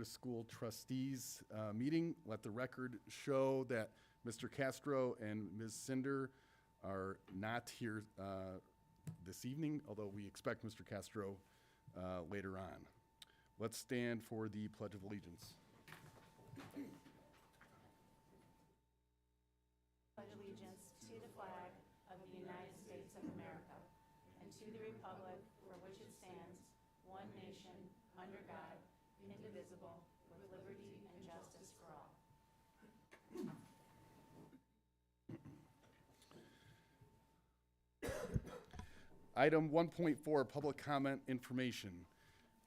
of School Trustees meeting. Let the record show that Mr. Castro and Ms. Cinder are not here this evening, although we expect Mr. Castro later on. Let's stand for the Pledge of Allegiance. Pledge allegiance to the flag of the United States of America and to the republic for which it stands, one nation, under God, indivisible, with liberty and justice for all. Item 1.4, public comment information.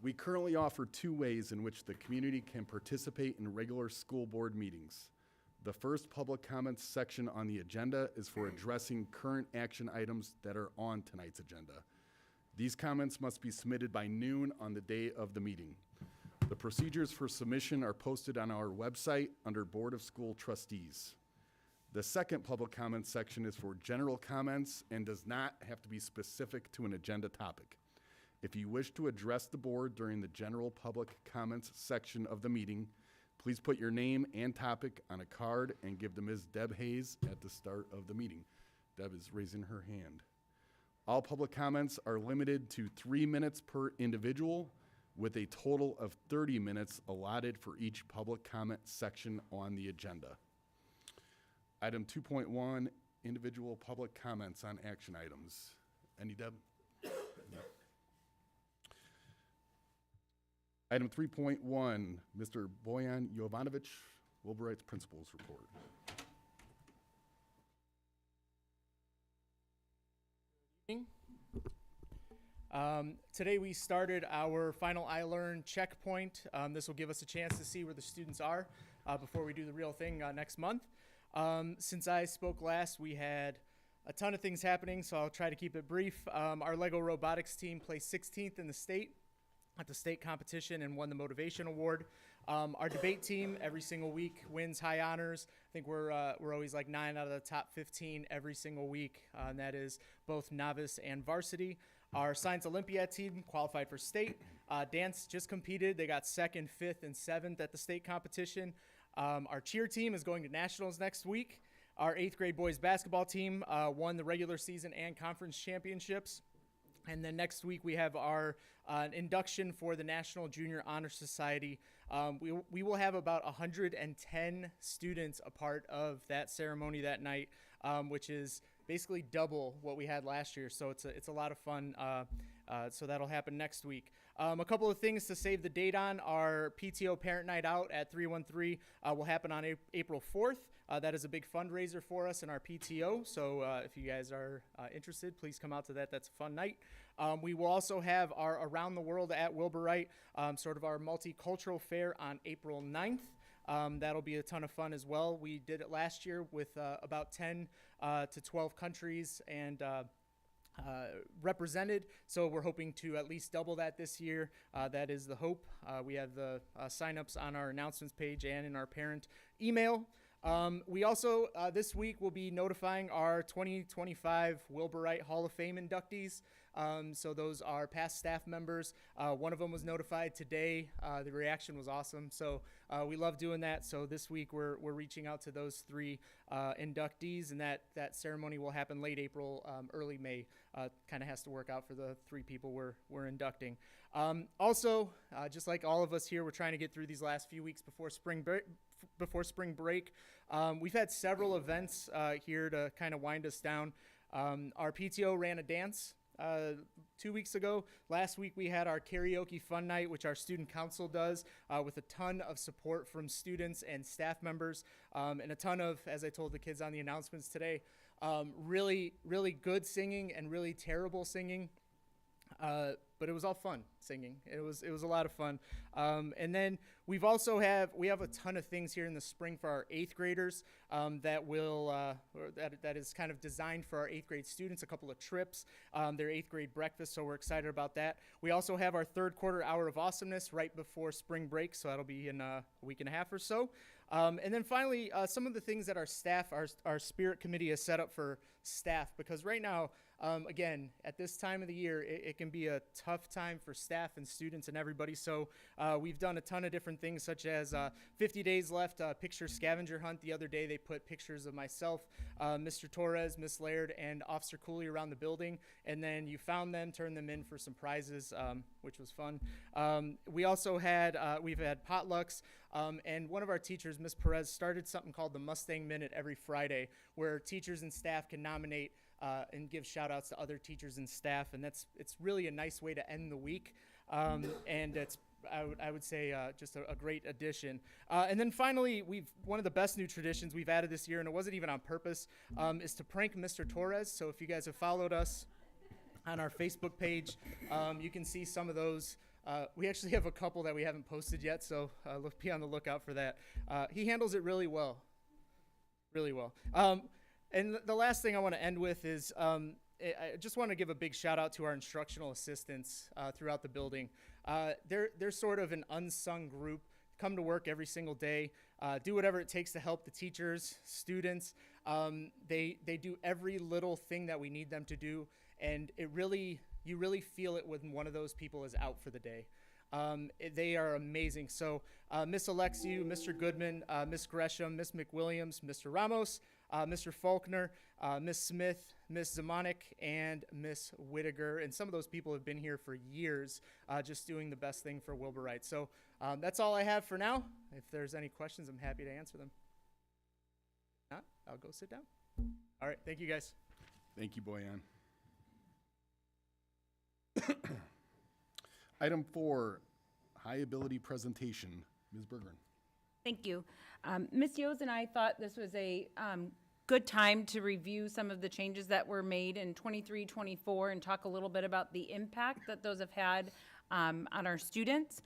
We currently offer 2 ways in which the community can participate in regular school board meetings. The first public comments section on the agenda is for addressing current action items that are on tonight's agenda. These comments must be submitted by noon on the day of the meeting. The procedures for submission are posted on our website under Board of School Trustees. The second public comments section is for general comments and does not have to be specific to an agenda topic. If you wish to address the board during the general public comments section of the meeting, please put your name and topic on a card and give to Ms. Deb Hayes at the start of the meeting. Deb is raising her hand. All public comments are limited to 3 minutes per individual, with a total of 30 minutes allotted for each public comment section on the agenda. Item 2.1, individual public comments on action items. Any, Deb? No. Item 3.1, Mr. Boyan Jovanovic, Wilburite's Principals Report. Today we started our final iLearn checkpoint. This will give us a chance to see where the students are before we do the real thing next month. Since I spoke last, we had a ton of things happening, so I'll try to keep it brief. Our Lego robotics team placed 16th in the state at the state competition and won the motivation award. Our debate team every single week wins high honors. I think we're always like 9 out of the top 15 every single week, and that is both novice and varsity. Our Science Olympiad team qualified for state. Dance just competed. They got 2nd, 5th, and 7th at the state competition. Our cheer team is going to nationals next week. Our 8th grade boys basketball team won the regular season and conference championships. And then next week we have our induction for the National Junior Honor Society. We will have about 110 students a part of that ceremony that night, which is basically double what we had last year. So it's a lot of fun. So that'll happen next week. A couple of things to save the date on. Our PTO Parent Night Out at 313 will happen on April 4th. That is a big fundraiser for us in our PTO. So if you guys are interested, please come out to that. That's a fun night. We will also have our Around the World at Wilburite, sort of our multicultural fair on April 9th. That'll be a ton of fun as well. We did it last year with about 10 to 12 countries and represented, so we're hoping to at least double that this year. That is the hope. We have the sign-ups on our announcements page and in our parent email. We also, this week, will be notifying our 2025 Wilburite Hall of Fame inductees. So those are past staff members. One of them was notified today. The reaction was awesome. So we love doing that. So this week we're reaching out to those 3 inductees, and that ceremony will happen late April, early May. Kind of has to work out for the 3 people we're inducting. Also, just like all of us here, we're trying to get through these last few weeks before spring break. We've had several events here to kind of wind us down. Our PTO ran a dance 2 weeks ago. Last week we had our karaoke fun night, which our student council does, with a ton of support from students and staff members, and a ton of, as I told the kids on the announcements today, really, really good singing and really terrible singing. But it was all fun singing. It was a lot of fun. And then we have a ton of things here in the spring for our 8th graders that is kind of designed for our 8th grade students. A couple of trips, their 8th grade breakfast. So we're excited about that. We also have our 3rd quarter hour of awesomeness right before spring break. So that'll be in a week and a half or so. And then finally, some of the things that our staff, our spirit committee has set up for staff, because right now, again, at this time of the year, it can be a tough time for staff and students and everybody. So we've done a ton of different things, such as 50 Days Left picture scavenger hunt. The other day, they put pictures of myself, Mr. Torres, Miss Laird, and Officer Cooley around the building, and then you found them, turned them in for some prizes, which was fun. We also had, we've had potlucks, and one of our teachers, Miss Perez, started something called the Mustang Minute every Friday, where teachers and staff can nominate and give shout outs to other teachers and staff, and it's really a nice way to end the week, and it's I would say just a great addition. And then finally, one of the best new traditions we've added this year, and it wasn't even on purpose, is to prank Mr. Torres. So if you guys have followed us on our Facebook page, you can see some of those. We actually have a couple that we haven't posted yet, so be on the lookout for that. He handles it really well. Really well. And the last thing I want to end with is I just want to give a big shout out to our instructional assistants throughout the building. They're sort of an unsung group, come to work every single day, do whatever it takes to help the teachers, students. They do every little thing that we need them to do, and you really feel it when one of those people is out for the day. They are amazing. So Miss Alexiou, Mr. Goodman, Miss Gresham, Miss McWilliams, Mr. Ramos, Mr. Faulkner, Miss Smith, Miss Zamanek, and Miss Whittaker. And some of those people have been here for years, just doing the best thing for Wilburite. So that's all I have for now. If there's any questions, I'm happy to answer them. If not, I'll go sit down. All right, thank you guys. Thank you, Boyan. Item 4, high ability presentation. Ms. Bergeron. Thank you. Ms. Yos and I thought this was a good time to review some of the changes that were made in 23-24 and talk a little bit about the impact that those have had on our students.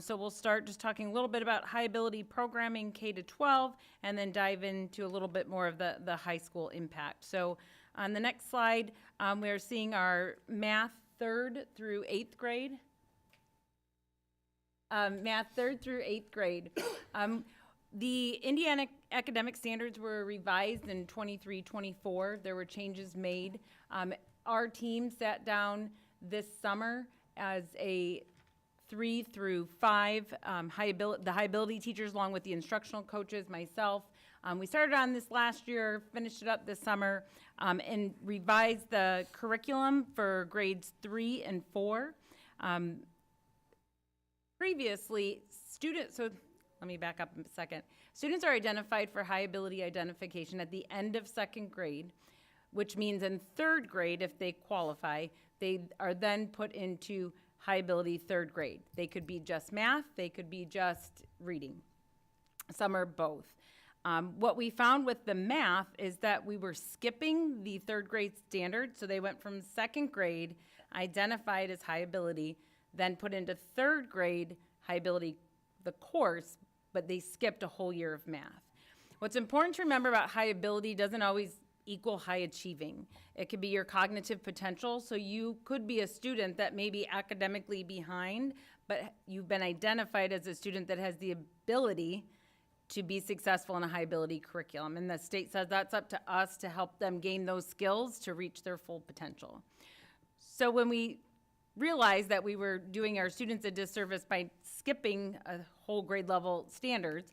So we'll start just talking a little bit about high ability programming K-12 and then dive into a little bit more of the high school impact. So on the next slide, we're seeing our math 3rd through 8th grade. Math 3rd through 8th grade. The Indiana academic standards were revised in 23-24. There were changes made. Our team sat down this summer as a 3 through 5 the high ability teachers, along with the instructional coaches, myself. We started on this last year, finished it up this summer, and revised the curriculum for grades 3 and 4. Previously, so let me back up a second. Students are identified for high ability identification at the end of 2nd grade, which means in 3rd grade, if they qualify, they are then put into high ability 3rd grade. They could be just math, they could be just reading. Some are both. What we found with the math is that we were skipping the 3rd grade standard, so they went from 2nd grade, identified as high ability, then put into 3rd grade high ability, the course, but they skipped a whole year of math. What's important to remember about high ability doesn't always equal high achieving. It could be your cognitive potential, so you could be a student that may be academically behind, but you've been identified as a student that has the ability to be successful in a high ability curriculum. And the state says that's up to us to help them gain those skills to reach their full potential. So when we realized that we were doing our students a disservice by skipping a whole grade level standards,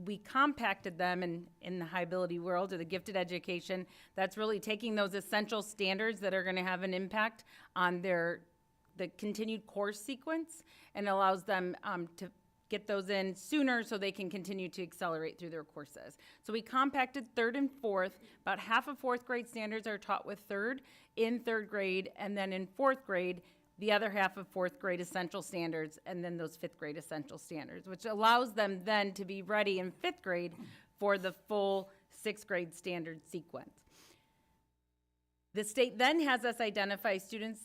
we compacted them in the high ability world, or the gifted education. That's really taking those essential standards that are going to have an impact on the continued course sequence, and allows them to get those in sooner so they can continue to accelerate through their courses. So we compacted 3rd and 4th. About half of 4th grade standards are taught with 3rd in 3rd grade, and then in 4th grade, the other half of 4th grade essential standards, and then those 5th grade essential standards, which allows them then to be ready in 5th grade for the full 6th grade standard sequence. The state then has us identify students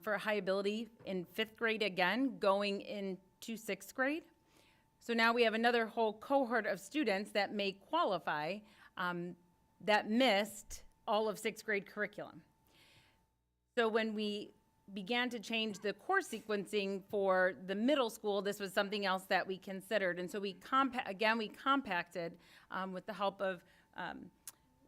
for high ability in 5th grade again, going into 6th grade. So now we have another whole cohort of students that may qualify that missed all of 6th grade curriculum. So when we began to change the course sequencing for the middle school, this was something else that we considered. And so we compacted with the help of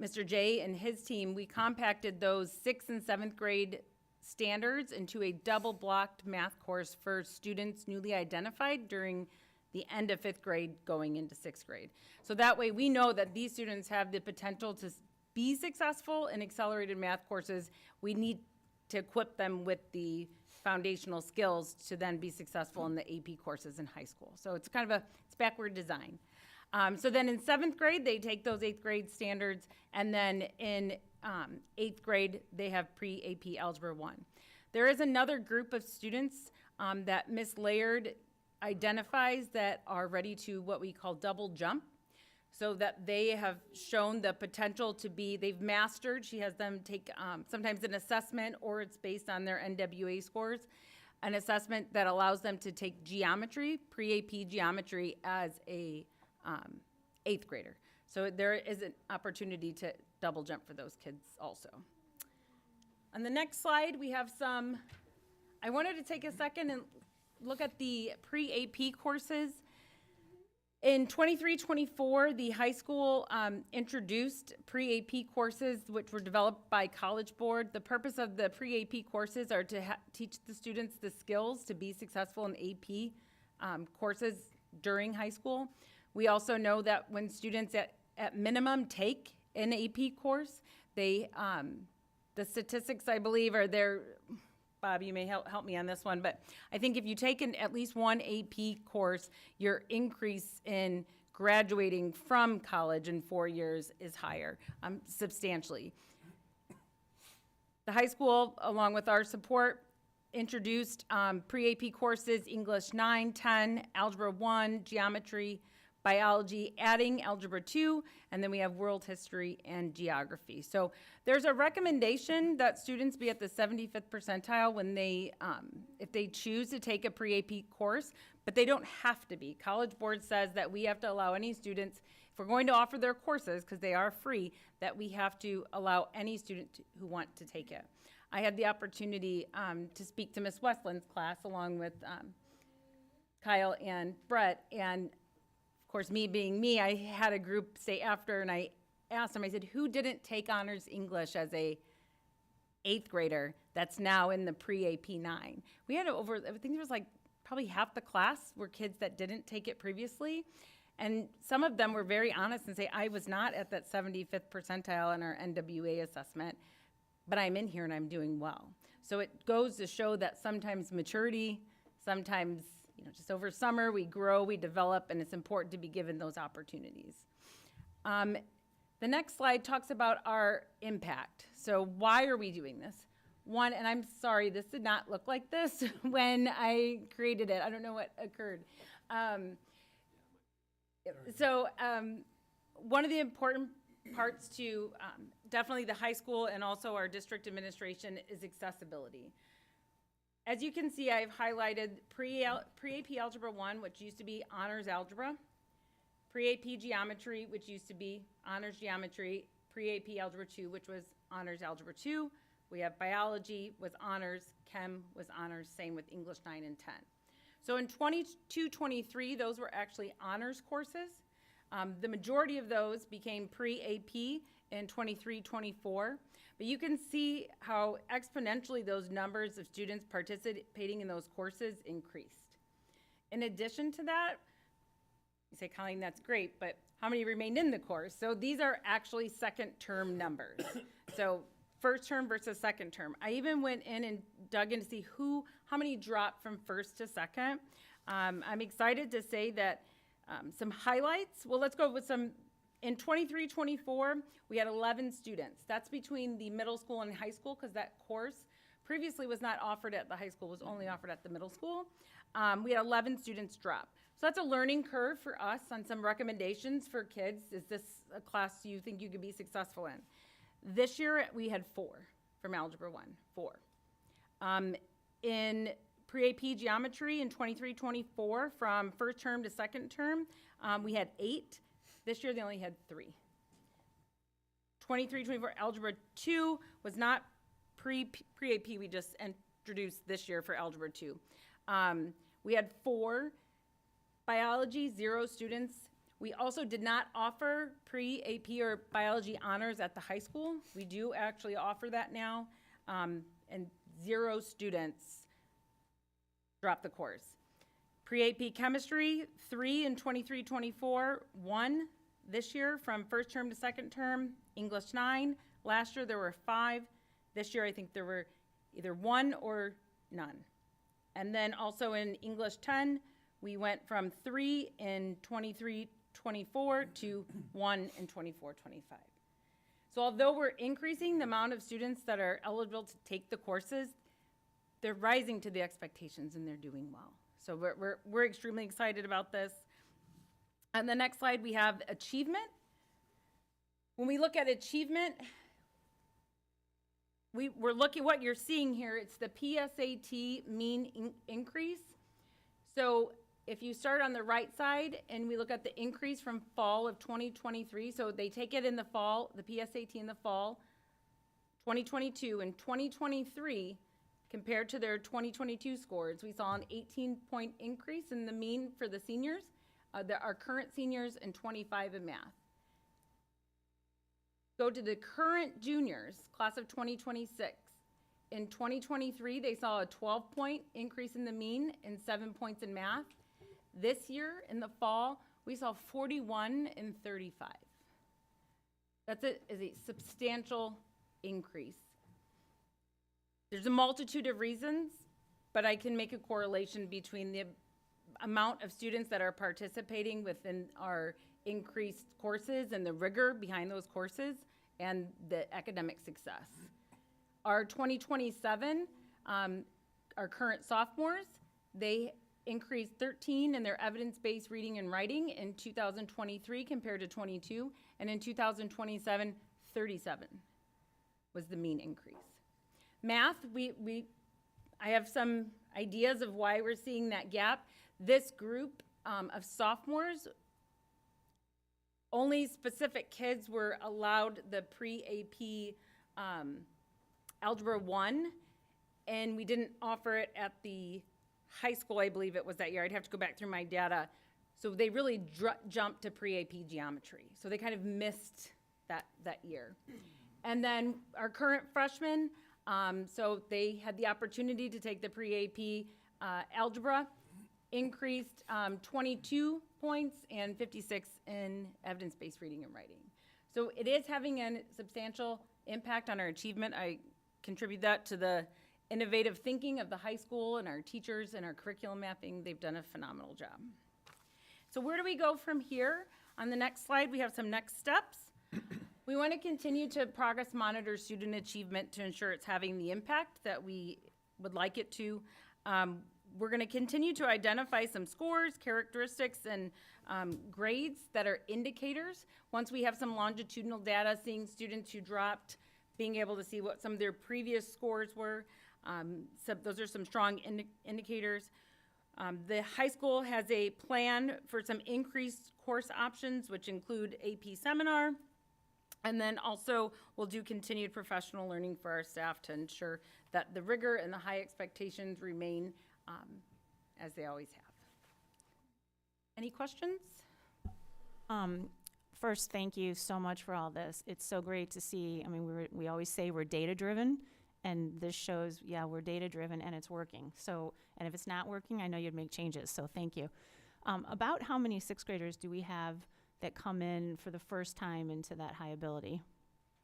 Mr. J and his team, we compacted those 6th and 7th grade standards into a double-blocked math course for students newly identified during the end of 5th grade going into 6th grade. So that way we know that these students have the potential to be successful in accelerated math courses. We need to equip them with the foundational skills to then be successful in the AP courses in high school. So it's kind of it's backward design. So then in 7th grade, they take those 8th grade standards, and then in 8th grade, they have pre-AP Algebra 1. There is another group of students that Ms. Laird identifies that are ready to what we call double jump, so that they have shown the potential to be, they've mastered, she has them take sometimes an assessment, or it's based on their NWA scores, an assessment that allows them to take geometry, pre-AP geometry, as a 8th grader. So there is an opportunity to double jump for those kids also. On the next slide, we have I wanted to take a second and look at the pre-AP courses. In 23-24, the high school introduced pre-AP courses, which were developed by College Board. The purpose of the pre-AP courses are to teach the students the skills to be successful in AP courses during high school. We also know that when students at minimum take an AP course, the statistics, I believe, are there. Bob, you may help me on this one, but I think if you take at least one AP course, your increase in graduating from college in 4 years is higher, substantially. The high school, along with our support, introduced pre-AP courses, English 9, 10, Algebra 1, Geometry, Biology, adding Algebra 2, and then we have World History and Geography. So there's a recommendation that students be at the 75th percentile when they, if they choose to take a pre-AP course, but they don't have to be. College Board says that we have to allow any students, if we're going to offer their courses, because they are free, that we have to allow any student who want to take it. I had the opportunity to speak to Ms. Westland's class along with Kyle and Brett, and of course, me being me, I had a group say after, and I asked them, I said, who didn't take honors English as a 8th grader that's now in the pre-AP 9? We had over, I think there was like probably half the class were kids that didn't take it previously. And some of them were very honest and say, I was not at that 75th percentile in our NWA assessment, but I'm in here and I'm doing well. So it goes to show that sometimes maturity, sometimes just over summer, we grow, we develop, and it's important to be given those opportunities. The next slide talks about our impact. So why are we doing this? One, and I'm sorry, this did not look like this when I created it. I don't know what occurred. One of the important parts to definitely the high school and also our district administration is accessibility. As you can see, I've highlighted pre-AP Algebra 1, which used to be Honors Algebra, pre-AP Geometry, which used to be Honors Geometry, pre-AP Algebra 2, which was Honors Algebra 2. We have Biology was Honors, Chem was Honors, same with English 9 and 10. So in 22-23, those were actually honors courses. The majority of those became pre-AP in 23-24. But you can see how exponentially those numbers of students participating in those courses increased. In addition to that, you say, Colleen, that's great, but how many remained in the course? So these are actually second term numbers. So first term versus second term. I even went in and dug in to see how many dropped from first to second. I'm excited to say that some highlights. Well, let's go with some. In 23-24, we had 11 students. That's between the middle school and high school, because that course previously was not offered at the high school, was only offered at the middle school. We had 11 students drop. So that's a learning curve for us on some recommendations for kids. Is this a class you think you could be successful in? This year, we had 4 from Algebra 1, 4. In pre-AP Geometry in 23-24, from first term to second term, we had 8. This year, they only had 3. 23-24 Algebra 2 was not pre-AP. We just introduced this year for Algebra 2. We had 4. Biology, 0 students. We also did not offer pre-AP or biology honors at the high school. We do actually offer that now, and 0 students dropped the course. Pre-AP chemistry, 3 in 23-24, 1 this year from first term to second term. English 9, last year there were 5. This year I think there were either 1 or none. And then also in English 10, we went from 3 in 23-24 to 1 in 24-25. So although we're increasing the amount of students that are eligible to take the courses, they're rising to the expectations and they're doing well. So we're extremely excited about this. On the next slide, we have achievement. When we look at achievement, we're looking, what you're seeing here, it's the PSAT mean increase. So if you start on the right side and we look at the increase from fall of 2023, so they take it in the fall, the PSAT in the fall, 2022 and 2023, compared to their 2022 scores, we saw an 18-point increase in the mean for the seniors, our current seniors, and 25 in math. Go to the current juniors, class of 2026. In 2023, they saw a 12-point increase in the mean and 7 points in math. This year, in the fall, we saw 41 and 35. That's is a substantial increase. There's a multitude of reasons, but I can make a correlation between the amount of students that are participating within our increased courses and the rigor behind those courses and the academic success. Our 2027, our current sophomores, they increased 13 in their evidence-based reading and writing in 2023 compared to 22, and in 2027, 37 was the mean increase. Math, I have some ideas of why we're seeing that gap. This group of sophomores, only specific kids were allowed the pre-AP Algebra 1, and we didn't offer it at the high school, I believe it was that year. I'd have to go back through my data. So they really jumped to pre-AP geometry. So they kind of missed that year. And then our current freshmen, so they had the opportunity to take the pre-AP algebra, increased 22 points and 56 in evidence-based reading and writing. So it is having a substantial impact on our achievement. I contribute that to the innovative thinking of the high school and our teachers and our curriculum mapping. They've done a phenomenal job. So where do we go from here? On the next slide, we have some next steps. We want to continue to progress monitor student achievement to ensure it's having the impact that we would like it to. We're going to continue to identify some scores, characteristics, and grades that are indicators. Once we have some longitudinal data, seeing students who dropped, being able to see what some of their previous scores were. So those are some strong indicators. The high school has a plan for some increased course options, which include AP seminar. And then also we'll do continued professional learning for our staff to ensure that the rigor and the high expectations remain as they always have. Any questions? First, thank you so much for all this. It's so great to see. I mean, we always say we're data-driven, and this shows, yeah, we're data-driven and it's working. So, and if it's not working, I know you'd make changes, so thank you. About how many sixth graders do we have that come in for the first time into that high ability?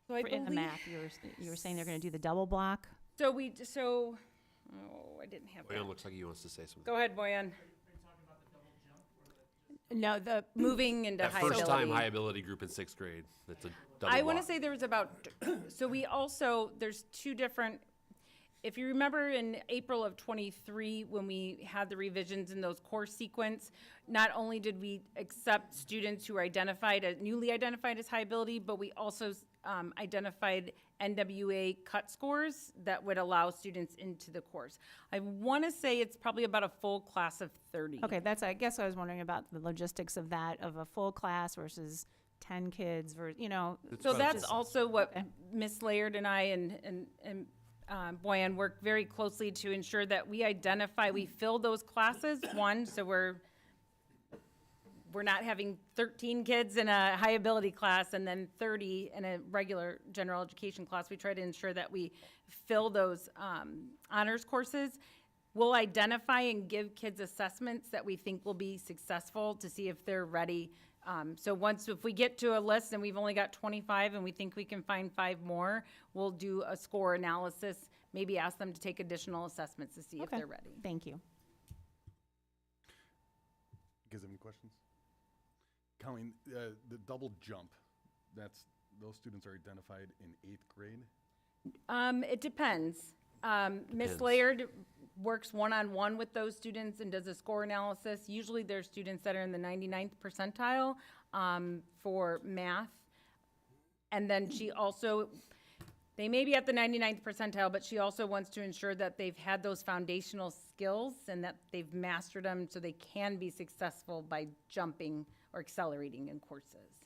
So I in the math, you were saying they're going to do the double block? So I didn't have that. Boyan looks like he wants to say something. Go ahead, Boyan. No, the moving into That high first ability. time high ability group in 6th grade. That's a double I want to block. say there was about, so we also, there's two different, if you remember in April of 23, when we had the revisions in those course sequence, not only did we accept students who were newly identified as high ability, but we also identified NWA cut scores that would allow students into the course. I want to say it's probably about a full class of 30. Okay, I guess I was wondering about the logistics of that, of a full class versus 10 kids, So that's also what Ms. Laird and I and Boyan work very closely to ensure that we fill those classes, so we're we're not having 13 kids in a high ability class and then 30 in a regular general education class. We try to ensure that we fill those honors courses. We'll identify and give kids assessments that we think will be successful to see if they're ready. So if we get to a list and we've only got 25 and we think we can find 5 more, we'll do a score analysis, maybe ask them to take additional assessments to see if Okay. they're ready. Thank you. You guys have any questions? Colleen, the double jump, those students are identified in 8th grade? It depends. Ms. Depends. Laird works one-on-one with those students and does a score analysis. Usually they're students that are in the 99th percentile for math. And then she also, they may be at the 99th percentile, but she also wants to ensure that they've had those foundational skills and that they've mastered them so they can be successful by jumping or accelerating in courses.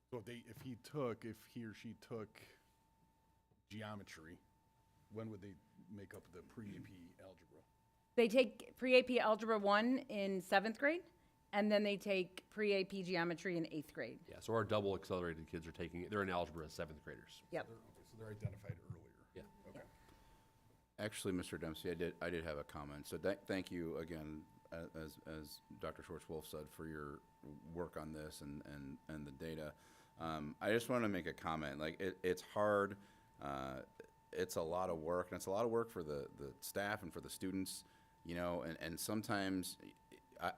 So if he or she took geometry, when would they make up the pre-AP algebra? They take pre-AP Algebra 1 in 7th grade, and then they take pre-AP Geometry in 8th grade. Yeah, so our double accelerated kids are taking it. They're in algebra as 7th graders. Yep. Okay, so they're identified earlier. Yeah. Okay. Actually, Mr. Dempsey, I did have a comment. So thank you again, as Dr. Schwartz-Wolf said, for your work on this and the data. I just want to make a comment. Like it's hard. It's a lot of work, and it's a lot of work for the staff and for the students, you know, and sometimes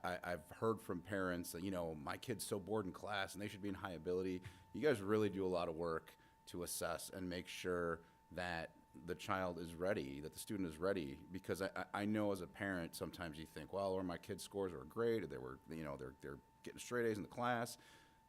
I've heard from parents that, you know, my kid's so bored in class and they should be in high ability. You guys really do a lot of work to assess and make sure that the child is ready, that the student is ready, because I know as a parent, sometimes you think, well, or my kid's scores are great, or they're getting straight A's in the class.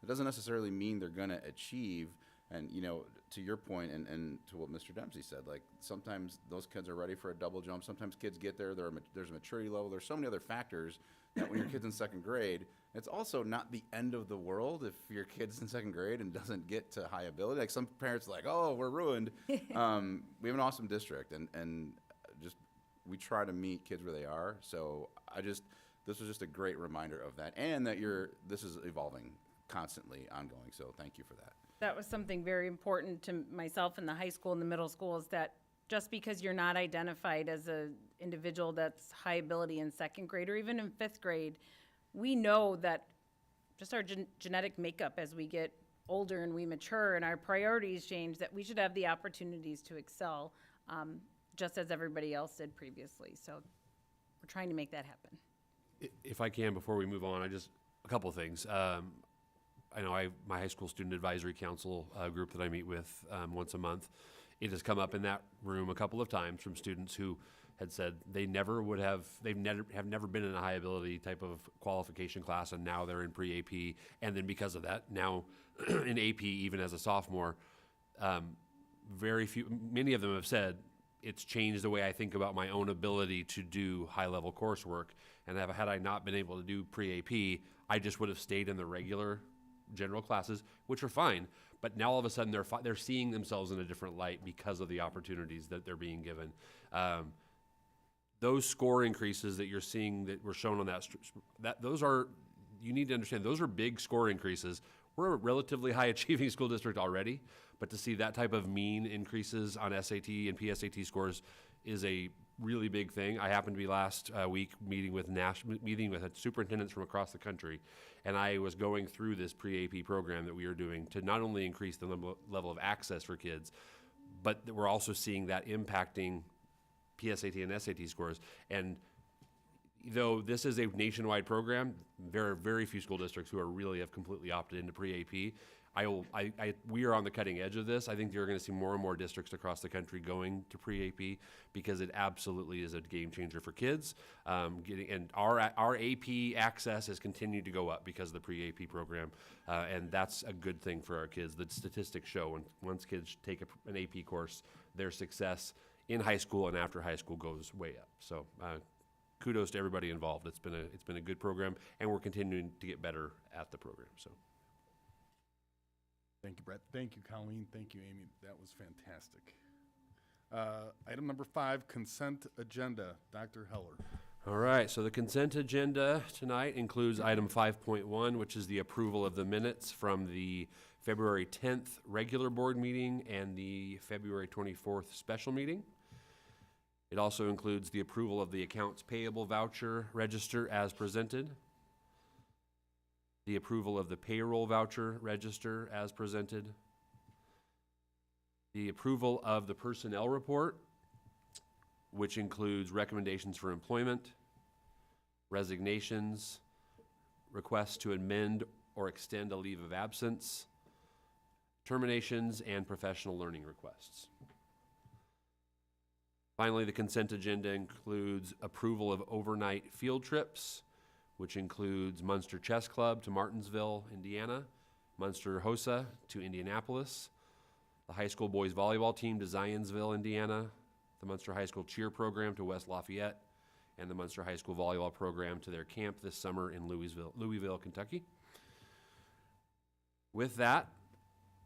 It doesn't necessarily mean they're gonna achieve. And, you know, to your point and to what Mr. Dempsey said, like, sometimes those kids are ready for a double jump. Sometimes kids get there, there's a maturity level. There's so many other factors that when your kid's in 2nd grade, it's also not the end of the world if your kid's in 2nd grade and doesn't get to high ability. Like, some parents are like, oh, we're ruined. We have an awesome district, and just we try to meet kids where they are. So this was just a great reminder of that, and that this is evolving constantly, ongoing. So thank you for that. That was something very important to myself in the high school and the middle school, is that just because you're not identified as a individual that's high ability in 2nd grade or even in 5th grade, we know that just our genetic makeup as we get older and we mature and our priorities change, that we should have the opportunities to excel, just as everybody else did previously. So we're trying to make that happen. If I can, before we move on, a couple of things. I know my high school student advisory council group that I meet with once a month, it has come up in that room a couple of times from students who had said they've never been in a high ability type of qualification class, and now they're in pre-AP, and then because of that, now in AP, even as a sophomore, many of them have said, it's changed the way I think about my own ability to do high-level coursework, and had I not been able to do pre-AP, I just would have stayed in the regular general classes, which are fine, but now all of a sudden they're seeing themselves in a different light because of the opportunities that they're being given. Those score increases that you're seeing that were shown on you need to understand, those are big score increases. We're a relatively high achieving school district already, but to see that type of mean increases on SAT and PSAT scores is a really big thing. I happened to be last week meeting with superintendents from across the country, and I was going through this pre-AP program that we are doing to not only increase the level of access for kids, but that we're also seeing that impacting PSAT and SAT scores. And though this is a nationwide program, there are very few school districts who have completely opted into pre-AP. We are on the cutting edge of this. I think you're going to see more and more districts across the country going to pre-AP because it absolutely is a game changer for kids. And our AP access has continued to go up because of the pre-AP program, and that's a good thing for our kids. The statistics show once kids take an AP course, their success in high school and after high school goes way up. So kudos to everybody involved. It's been a good program, and we're continuing to get better at the program. So. Thank you, Brett. Thank you, Colleen. Thank you, Amy. That was fantastic. Item number 5, consent agenda. Dr. Heller. All right, so the consent agenda tonight includes item 5.1, which is the approval of the minutes from the February 10th regular board meeting and the February 24th special meeting. It also includes the approval of the accounts payable voucher register as presented, the approval of the payroll voucher register as presented, the approval of the personnel report, which includes recommendations for employment, resignations, requests to amend or extend a leave of absence, terminations, and professional learning requests. Finally, the consent agenda includes approval of overnight field trips, which includes Munster Chess Club to Martinsville, Indiana, Munster HOSA to Indianapolis, the high school boys volleyball team to Zionsville, Indiana, the Munster High School cheer program to West Lafayette, and the Munster High School volleyball program to their camp this summer in Louisville, Kentucky. With that,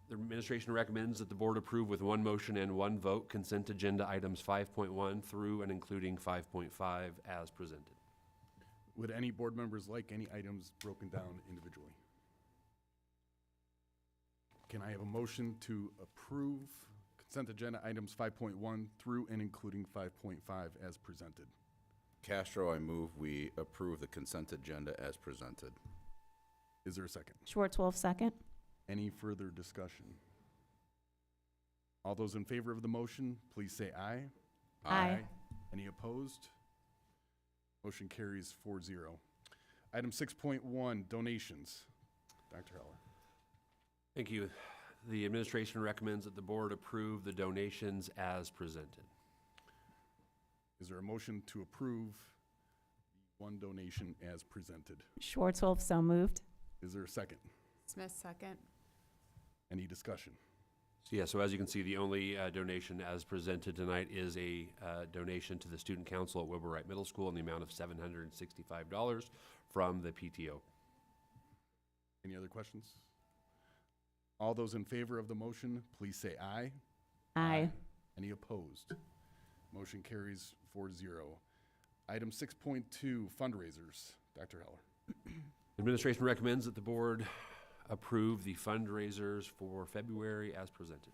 the administration recommends that the board approve with one motion and one vote consent agenda items 5.1 through and including 5.5 as presented. Would any board members like any items broken down individually? Can I have a motion to approve consent agenda items 5.1 through and including 5.5 as presented? Castro, I move we approve the consent agenda as presented. Is there a second? Schwartz-Wolf, second. Any further discussion? All those in favor of the motion, please say aye. Aye. Any opposed? Motion carries 4-0. Item 6.1, donations. Dr. Heller. Thank you. The administration recommends that the board approve the donations as presented. Is there a motion to approve the one donation as presented? Schwartz-Wolf, so moved. Is there a second? Smith, second. Any discussion? So as you can see, the only donation as presented tonight is a donation to the Student Council at Wilbur Wright Middle School in the amount of $765 from the PTO. Any other questions? All those in favor of the motion, please say aye. Aye. Any opposed? Motion carries 4-0. Item 6.2, fundraisers. Dr. Heller. Administration recommends that the board approve the fundraisers for February as presented.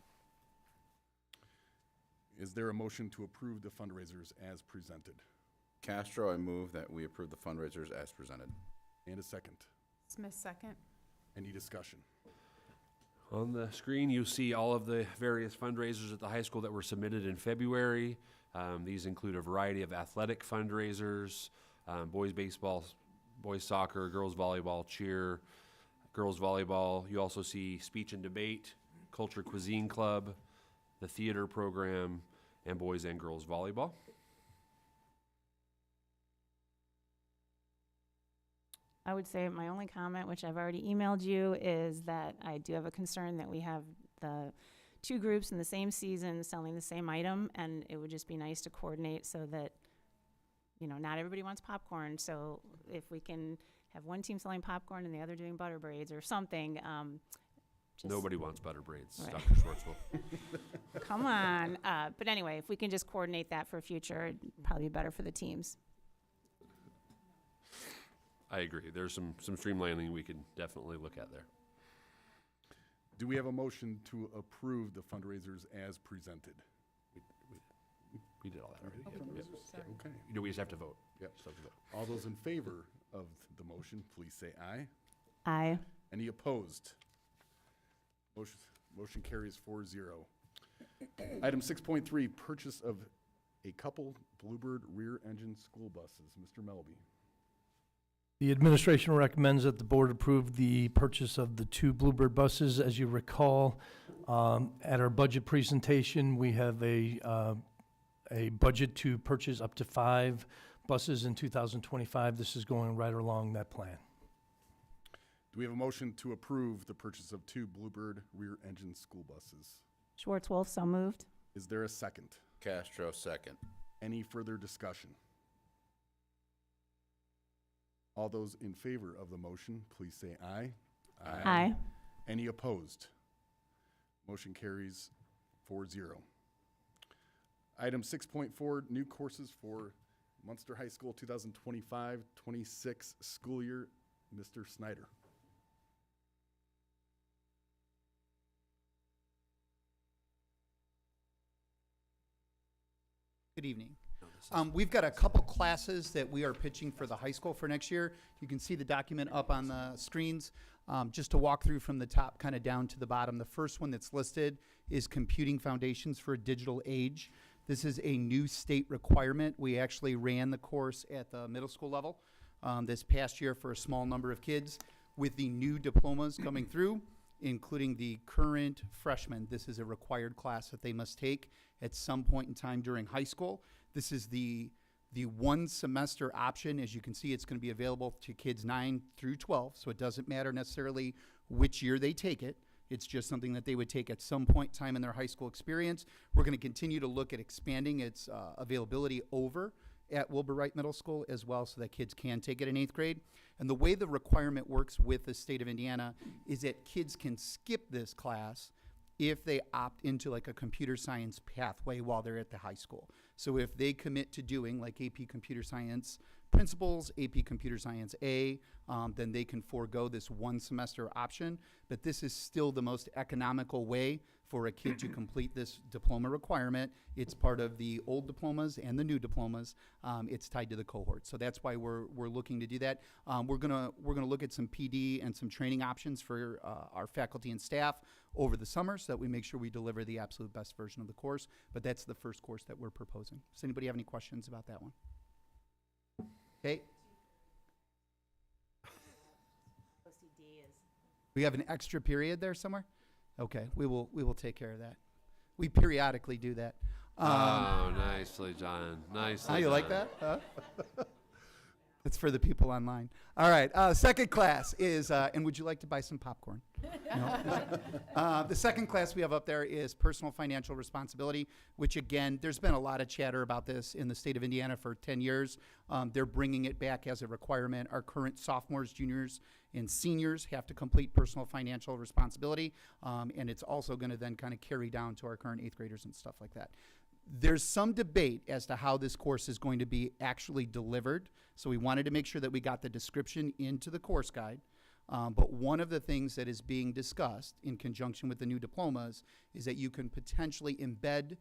Is there a motion to approve the fundraisers as presented? Castro, I move that we approve the fundraisers as presented. And a second. Smith, second. Any discussion? On the screen, you see all of the various fundraisers at the high school that were submitted in February. These include a variety of athletic fundraisers, boys baseball, boys soccer, girls volleyball, cheer, girls volleyball. You also see speech and debate, culture cuisine club, the theater program, and boys and girls volleyball. I would say my only comment, which I've already emailed you, is that I do have a concern that we have the two groups in the same season selling the same item, and it would just be nice to coordinate so that, you know, not everybody wants popcorn. So if we can have one team selling popcorn and the other doing butter braids or something. Just Nobody wants butter braids, Right. Dr. Schwartzwell. come on. But anyway, if we can just coordinate that for future, it'd probably be better for the teams. I agree. There's some streamlining we could definitely look at there. Do we have a motion to approve the fundraisers as presented? We did all that already. Okay. Yep. Sorry. Okay. You know, we just have to vote. Yep. Just have to vote. All those in favor of the motion, please say aye. Aye. Any opposed? Motion carries 4-0. Item 6.3, purchase of a couple Bluebird rear engine school buses. Mr. Melby. The administration recommends that the board approve the purchase of the two Bluebird buses. As you recall, at our budget presentation, we have a budget to purchase up to 5 buses in 2025. This is going right along that plan. Do we have a motion to approve the purchase of 2 Bluebird rear engine school buses? Schwartz-Wolf, so moved. Is there a second? Castro, second. Any further discussion? All those in favor of the motion, please say aye. Aye. Any opposed? Motion carries 4-0. Item 6.4, new courses for Munster High School 2025-26 school year, Mr. Snyder. Good evening. We've got a couple classes that we are pitching for the high school for next year. You can see the document up on the screens. Just to walk through from the top kind of down to the bottom. The first one that's listed is Computing Foundations for a Digital Age. This is a new state requirement. We actually ran the course at the middle school level this past year for a small number of kids. With the new diplomas coming through, including the current freshmen, this is a required class that they must take at some point in time during high school. This is the one semester option. As you can see, it's going to be available to kids 9 through 12, so it doesn't matter necessarily which year they take it. It's just something that they would take at some point in time in their high school experience. We're going to continue to look at expanding its availability over at Wilbur Wright Middle School as well, so that kids can take it in 8th grade. And the way the requirement works with the state of Indiana is that kids can skip this class if they opt into like a computer science pathway while they're at the high school. So if they commit to doing like AP Computer Science Principles, AP Computer Science A, then they can forego this one semester option. But this is still the most economical way for a kid to complete this diploma requirement. It's part of the old diplomas and the new diplomas. It's tied to the cohort. So that's why we're looking to do that. We're gonna look at some PD and some training options for our faculty and staff over the summer so that we make sure we deliver the absolute best version of the course. But that's the first course that we're proposing. Does anybody have any questions about that one? Okay. We have an extra period there somewhere? Okay, we will take care of that. We periodically do that. Oh, nicely done. Nicely You done. like that? Huh? It's for the people online. All right, second class is, and would you like to buy some popcorn? No? The second class we have up there is Personal Financial Responsibility, which again, there's been a lot of chatter about this in the state of Indiana for 10 years. They're bringing it back as a requirement. Our current sophomores, juniors, and seniors have to complete Personal Financial Responsibility, and it's also going to then kind of carry down to our current 8th graders and stuff like that. There's some debate as to how this course is going to be actually delivered, so we wanted to make sure that we got the description into the course guide. But one of the things that is being discussed in conjunction with the new diplomas is that you can potentially embed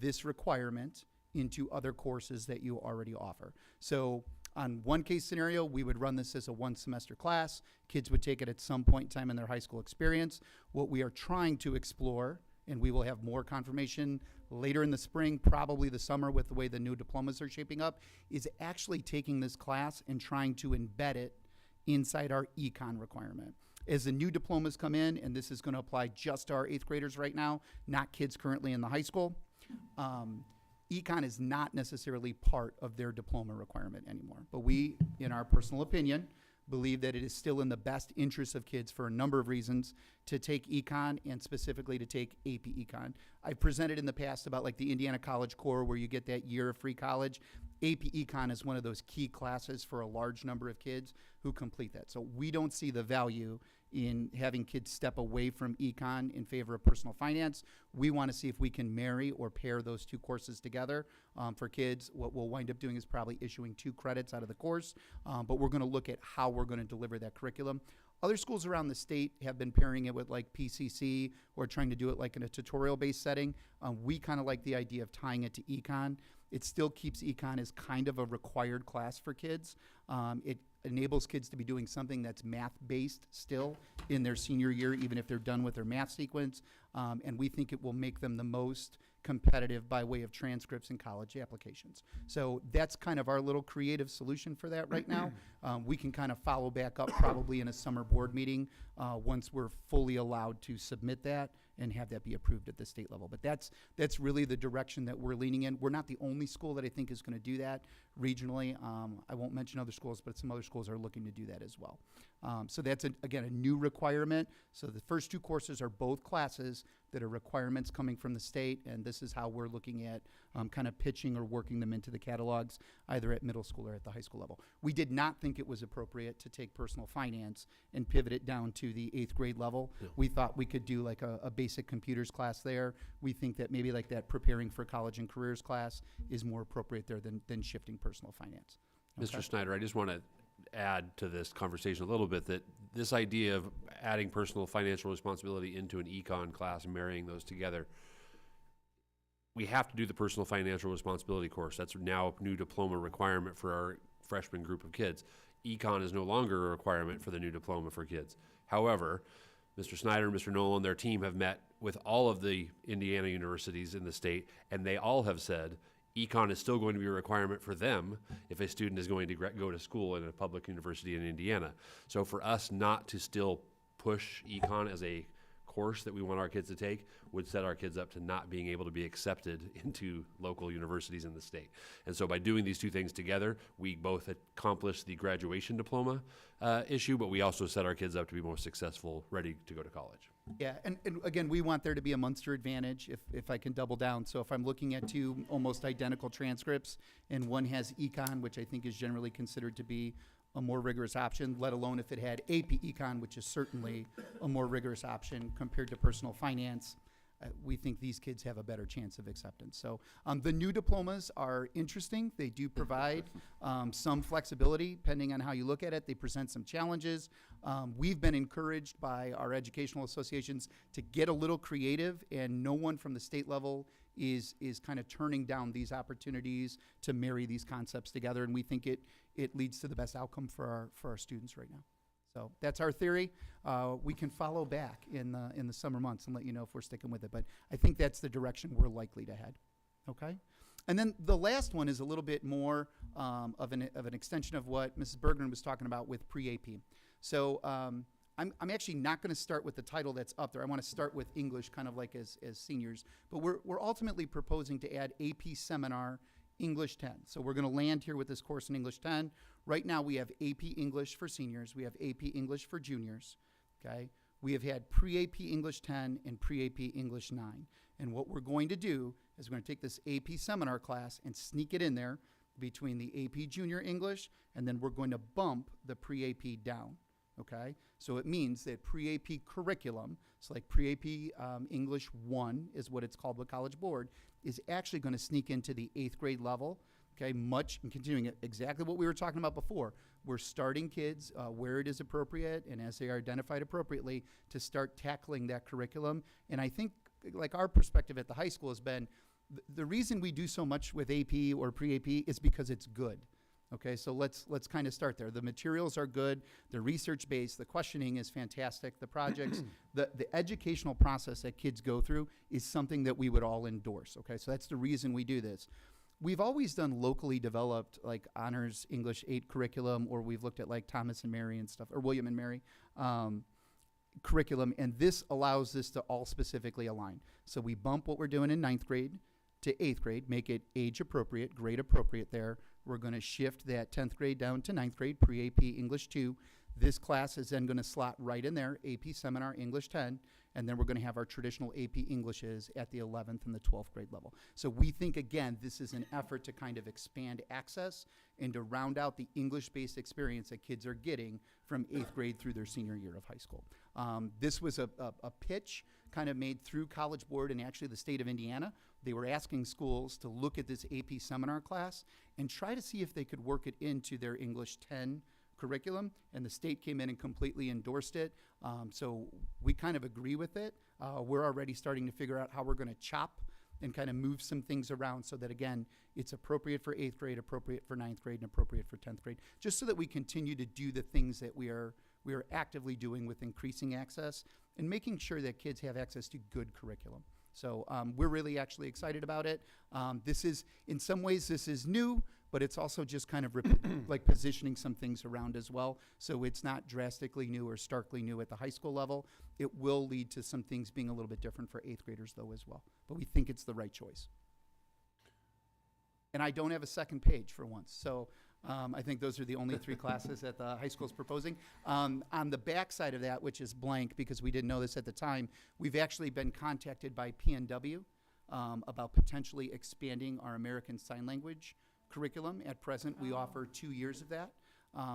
this requirement into other courses that you already offer. So on one case scenario, we would run this as a one semester class. Kids would take it at some point in time in their high school experience. What we are trying to explore, and we will have more confirmation later in the spring, probably the summer with the way the new diplomas are shaping up, is actually taking this class and trying to embed it inside our econ requirement. As the new diplomas come in, and this is going to apply just to our 8th graders right now, not kids currently in the high school, econ is not necessarily part of their diploma requirement anymore. But we, in our personal opinion, believe that it is still in the best interest of kids for a number of reasons to take econ and specifically to take AP Econ. I've presented in the past about like the Indiana College Core where you get that year of free college. AP Econ is one of those key classes for a large number of kids who complete that. So we don't see the value in having kids step away from econ in favor of personal finance. We want to see if we can marry or pair those two courses together for kids. What we'll wind up doing is probably issuing 2 credits out of the course, but we're going to look at how we're going to deliver that curriculum. Other schools around the state have been pairing it with like PCC or trying to do it like in a tutorial-based setting. We kind of like the idea of tying it to econ. It still keeps econ as kind of a required class for kids. It enables kids to be doing something that's math-based still in their senior year, even if they're done with their math sequence. And we think it will make them the most competitive by way of transcripts and college applications. So that's kind of our little creative solution for that right now. We can kind of follow back up probably in a summer board meeting once we're fully allowed to submit that and have that be approved at the state level. But that's really the direction that we're leaning in. We're not the only school that I think is going to do that regionally. I won't mention other schools, but some other schools are looking to do that as well. So that's, again, a new requirement. So the first 2 courses are both classes that are requirements coming from the state, and this is how we're looking at kind of pitching or working them into the catalogs, either at middle school or at the high school level. We did not think it was appropriate to take personal finance and pivot it down to the 8th grade level. Yeah. We thought we could do like a basic computers class there. We think that maybe like that preparing for college and careers class is more appropriate there than shifting personal finance. Mr. Okay? Snyder, I just want to add to this conversation a little bit that this idea of adding personal financial responsibility into an econ class and marrying those together, we have to do the personal financial responsibility course. That's now a new diploma requirement for our freshman group of kids. Econ is no longer a requirement for the new diploma for kids. However, Mr. Snyder and Mr. Nolan, their team have met with all of the Indiana universities in the state, and they all have said econ is still going to be a requirement for them if a student is going to go to school in a public university in Indiana. So for us not to still push econ as a course that we want our kids to take would set our kids up to not being able to be accepted into local universities in the state. And so by doing these two things together, we both accomplish the graduation diploma issue, but we also set our kids up to be more successful, ready to go to college. Yeah, and again, we want there to be a Munster advantage, if I can double down. So if I'm looking at two almost identical transcripts, and one has econ, which I think is generally considered to be a more rigorous option, let alone if it had AP Econ, which is certainly a more rigorous option compared to personal finance, we think these kids have a better chance of acceptance. So the new diplomas are interesting. They do provide some flexibility, depending on how you look at it. They present some challenges. We've been encouraged by our educational associations to get a little creative, and no one from the state level is kind of turning down these opportunities to marry these concepts together, and we think it leads to the best outcome for our students right now. So that's our theory. We can follow back in the summer months and let you know if we're sticking with it, but I think that's the direction we're likely to head. Okay? And then the last one is a little bit more of an extension of what Mrs. Bergman was talking about with pre-AP. So I'm actually not going to start with the title that's up there. I want to start with English, kind of like as seniors. But we're ultimately proposing to add AP Seminar English 10. So we're going to land here with this course in English 10. Right now we have AP English for seniors. We have AP English for juniors. Okay? We have had pre-AP English 10 and pre-AP English 9. And what we're going to do is we're going to take this AP Seminar class and sneak it in there between the AP Junior English, and then we're going to bump the pre-AP down. Okay? So it means that pre-AP curriculum, so like pre-AP English 1 is what it's called with College Board, is actually going to sneak into the 8th grade level. Okay, and continuing exactly what we were talking about before. We're starting kids where it is appropriate and as they are identified appropriately to start tackling that curriculum. And I think, like, our perspective at the high school has been, the reason we do so much with AP or pre-AP is because it's good. Okay, so let's kind of start there. The materials are good, they're research-based, the questioning is fantastic, the projects, the educational process that kids go through is something that we would all endorse. Okay, so that's the reason we do this. We've always done locally developed, like, honors English 8 curriculum, or we've looked at like Thomas and Mary and stuff, or William and Mary curriculum, and this allows this to all specifically align. So we bump what we're doing in 9th grade to 8th grade, make it age appropriate, grade appropriate there. We're going to shift that 10th grade down to 9th grade, pre-AP English 2. This class is then going to slot right in there, AP Seminar English 10, and then we're going to have our traditional AP Englishes at the 11th and the 12th grade level. So we think, again, this is an effort to kind of expand access and to round out the English-based experience that kids are getting from 8th grade through their senior year of high school. This was a pitch kind of made through College Board and actually the state of Indiana. They were asking schools to look at this AP Seminar class and try to see if they could work it into their English 10 curriculum, and the state came in and completely endorsed it. So we kind of agree with it. We're already starting to figure out how we're going to chop and kind of move some things around so that, again, it's appropriate for 8th grade, appropriate for 9th grade, and appropriate for 10th grade, just so that we continue to do the things that we are actively doing with increasing access and making sure that kids have access to good curriculum. So we're really actually excited about it. This is, in some ways, this is new, but it's also just kind of like positioning some things around as well. So it's not drastically new or starkly new at the high school level. It will lead to some things being a little bit different for 8th graders, though, as well. But we think it's the right choice. And I don't have a second page for once. So I think those are the only 3 classes that the high school is proposing. On the back side of that, which is blank because we didn't know this at the time, we've actually been contacted by PNW about potentially expanding our American Sign Language curriculum. At present, we offer 2 years of that,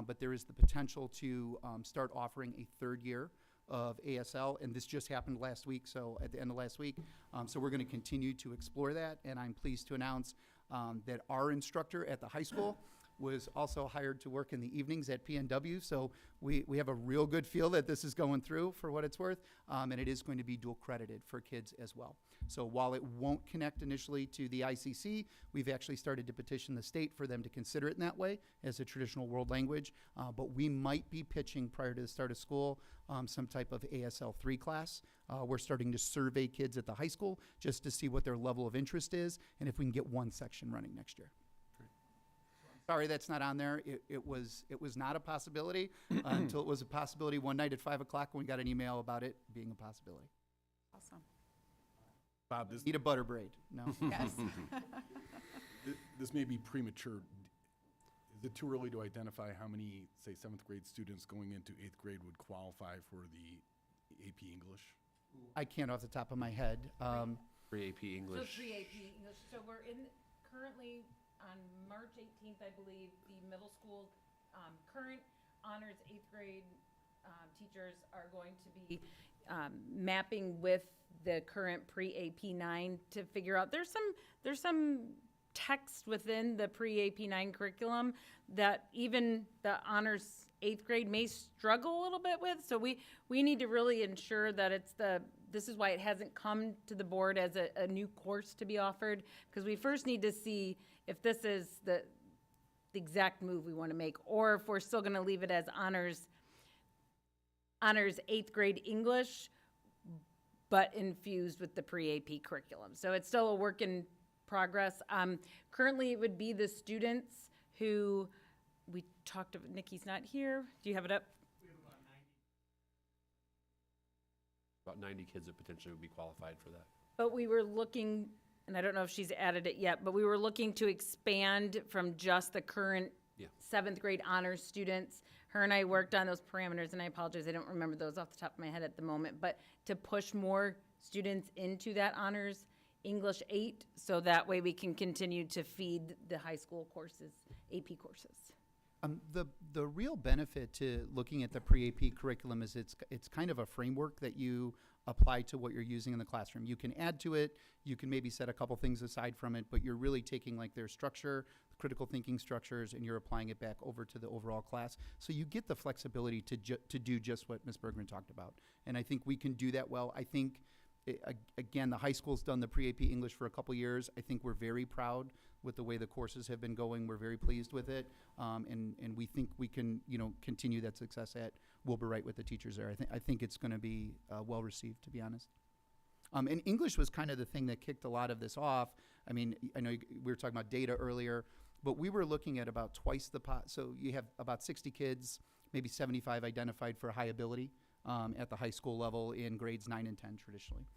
but there is the potential to start offering a 3rd year of ASL, and this just happened last week, so at the end of last week. So we're going to continue to explore that, and I'm pleased to announce that our instructor at the high school was also hired to work in the evenings at PNW, so we have a real good feel that this is going through for what it's worth, and it is going to be dual credited for kids as well. So while it won't connect initially to the ICC, we've actually started to petition the state for them to consider it in that way as a traditional world language, but we might be pitching prior to the start of school some type of ASL 3 class. We're starting to survey kids at the high school just to see what their level of interest is and if we can get 1 section running next year. Sorry that's not on there. It was not a possibility until it was a possibility one night at 5 o'clock when we got an email about it being a possibility. Awesome. Bob, this, Eat a butter braid. No. Yes. this may be premature. Is it too early to identify how many, say, 7th grade students going into 8th grade would qualify for the AP English? I can't off the top of my head. Free AP English. So 3 AP English. So we're currently on March 18th, I believe, the middle school current honors 8th grade teachers are going to be mapping with the current pre-AP 9 to figure out. There's some text within the pre-AP 9 curriculum that even the honors 8th grade may struggle a little bit with. So we need to really ensure that this is why it hasn't come to the board as a new course to be offered, because we first need to see if this is the exact move we want to make, or if we're still going to leave it as honors 8th grade English, but infused with the pre-AP curriculum. So it's still a work in progress. Currently, it would be the students who we talked about. Nikki's not here. Do you have it up? We have about 90 kids that potentially would be qualified for that. But we were looking, and I don't know if she's added it yet, but we were looking to expand from just the current 7th grade honors students. Her and I worked on those parameters, and I apologize, I don't remember those off the top of my head at the moment, but to push more students into that honors English 8, so that way we can continue to feed the high school courses, AP courses. The real benefit to looking at the pre-AP curriculum is it's kind of a framework that you apply to what you're using in the classroom. You can add to it, you can maybe set a couple things aside from it, but you're really taking like their structure, critical thinking structures, and you're applying it back over to the overall class. So you get the flexibility to do just what Ms. Bergman talked about. And I think we can do that well. I think, again, the high school's done the pre-AP English for a couple years. I think we're very proud with the way the courses have been going. We're very pleased with it. And we think we can, continue that success at Wilbur Wright with the teachers there. I think it's going to be well received, to be honest. And English was kind of the thing that kicked a lot of this off. I mean, I know we were talking about data earlier, but we were looking at about twice the so you have about 60 kids, maybe 75 identified for high ability at the high school level in grades 9 and 10 traditionally.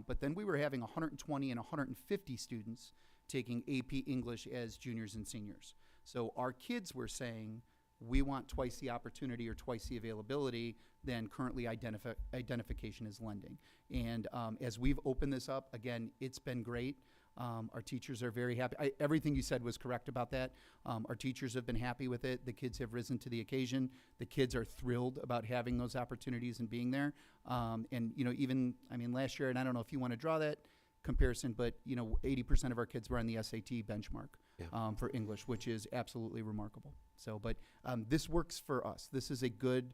But then we were having 120 and 150 students taking AP English as juniors and seniors. So our kids were saying, we want twice the opportunity or twice the availability than currently identification is lending. And as we've opened this up, again, it's been great. Our teachers are very happy. Everything you said was correct about that. Our teachers have been happy with it. The kids have risen to the occasion. The kids are thrilled about having those opportunities and being there. And, even, last year, and I don't know if you want to draw that comparison, but, 80% of our kids were on the SAT benchmark for English, which is absolutely remarkable. So, but this works for us. This is a good,